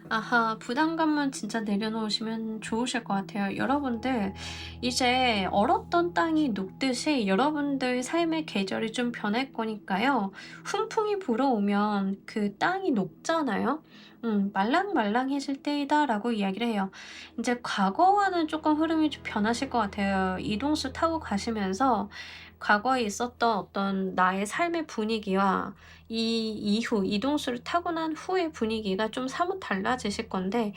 아하, 부담감만 진짜 내려놓으시면 좋으실 것 같아요. 여러분들, 이제 얼었던 땅이 녹듯이 여러분들 삶의 계절이 좀 변할 거니까요. 훈풍이 불어오면 그 땅이 녹잖아요. 말랑말랑해질 때이다라고 이야기를 해요. 이제 과거와는 조금 흐름이 좀 변하실 것 같아요. 이동수 타고 가시면서 과거에 있었던 어떤 나의 삶의 분위기와 이 이후 이동수를 타고 난 후의 분위기가 좀 사뭇 달라지실 건데,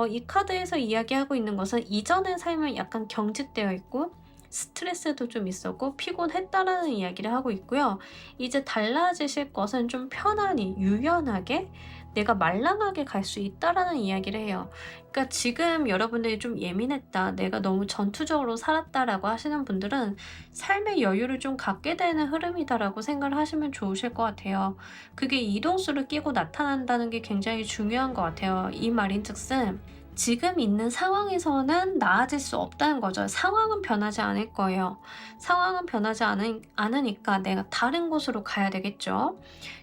이 카드에서 이야기하고 있는 것은 이전의 삶은 약간 경직되어 있고 스트레스도 좀 있었고 피곤했다라는 이야기를 하고 있고요. 이제 달라지실 것은 좀 편안히 유연하게 내가 말랑하게 갈 수 있다라는 이야기를 해요. 그러니까 지금 여러분들이 좀 예민했다, 내가 너무 전투적으로 살았다라고 하시는 분들은 삶의 여유를 좀 갖게 되는 흐름이다라고 생각을 하시면 좋으실 것 같아요. 그게 이동수를 끼고 나타난다는 게 굉장히 중요한 것 같아요. 이 말인즉슨 지금 있는 상황에서는 나아질 수 없다는 거죠. 상황은 변하지 않을 거예요. 상황은 변하지 않으니까 내가 다른 곳으로 가야 되겠죠.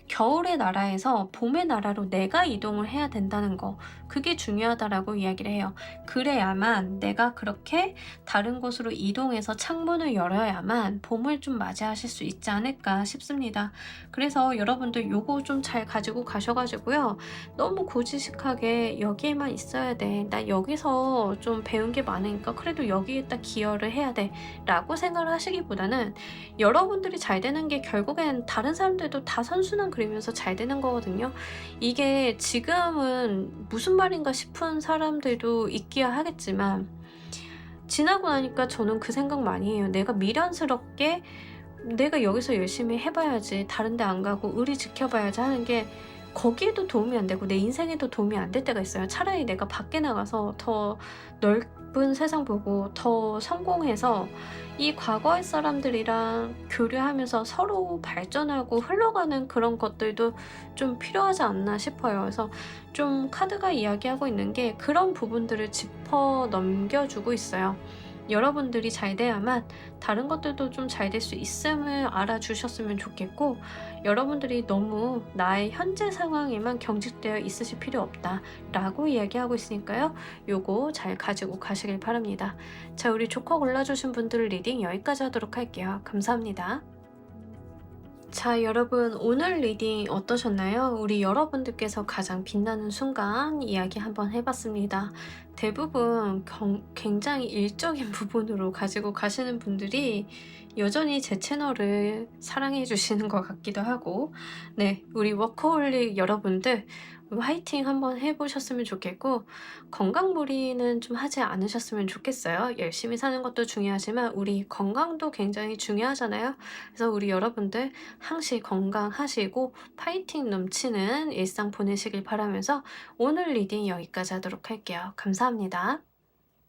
겨울의 나라에서 봄의 나라로 내가 이동을 해야 된다는 거, 그게 중요하다라고 이야기를 해요. 그래야만 내가 그렇게 다른 곳으로 이동해서 창문을 열어야만 봄을 좀 맞이하실 수 있지 않을까 싶습니다. 그래서 여러분들 요거 좀 잘 가지고 가셔가지고요. 너무 고지식하게 여기에만 있어야 돼, 나 여기서 좀 배운 게 많으니까 그래도 여기에다 기여를 해야 돼 라고 생각을 하시기보다는, 여러분들이 잘 되는 게 결국엔 다른 사람들도 다 선순환 그리면서 잘 되는 거거든요. 이게 지금은 무슨 말인가 싶은 사람들도 있기야 하겠지만, 지나고 나니까 저는 그 생각 많이 해요. 내가 미련스럽게 내가 여기서 열심히 해봐야지, 다른 데 안 가고 의리 지켜봐야지 하는 게 거기에도 도움이 안 되고 내 인생에도 도움이 안 될 때가 있어요. 차라리 내가 밖에 나가서 더 넓은 세상 보고 더 성공해서 이 과거의 사람들이랑 교류하면서 서로 발전하고 흘러가는 그런 것들도 좀 필요하지 않나 싶어요. 그래서 좀 카드가 이야기하고 있는 게 그런 부분들을 짚어 넘겨주고 있어요. 여러분들이 잘 돼야만 다른 것들도 좀 잘 될 수 있음을 알아주셨으면 좋겠고, 여러분들이 너무 나의 현재 상황에만 경직되어 있으실 필요 없다 라고 이야기하고 있으니까요. 요거 잘 가지고 가시길 바랍니다. 자, 우리 조커 골라주신 분들 리딩 여기까지 하도록 할게요. 감사합니다. 자, 여러분, 오늘 리딩 어떠셨나요? 우리 여러분들께서 가장 빛나는 순간 이야기 한번 해봤습니다. 대부분 굉장히 일적인 부분으로 가지고 가시는 분들이 여전히 제 채널을 사랑해 주시는 것 같기도 하고, 네, 우리 워커홀릭 여러분들 화이팅 한번 해보셨으면 좋겠고, 건강무리는 좀 하지 않으셨으면 좋겠어요. 열심히 사는 것도 중요하지만 우리 건강도 굉장히 중요하잖아요. 그래서 우리 여러분들 항시 건강하시고 파이팅 넘치는 일상 보내시길 바라면서 오늘 리딩 여기까지 하도록 할게요. 감사합니다.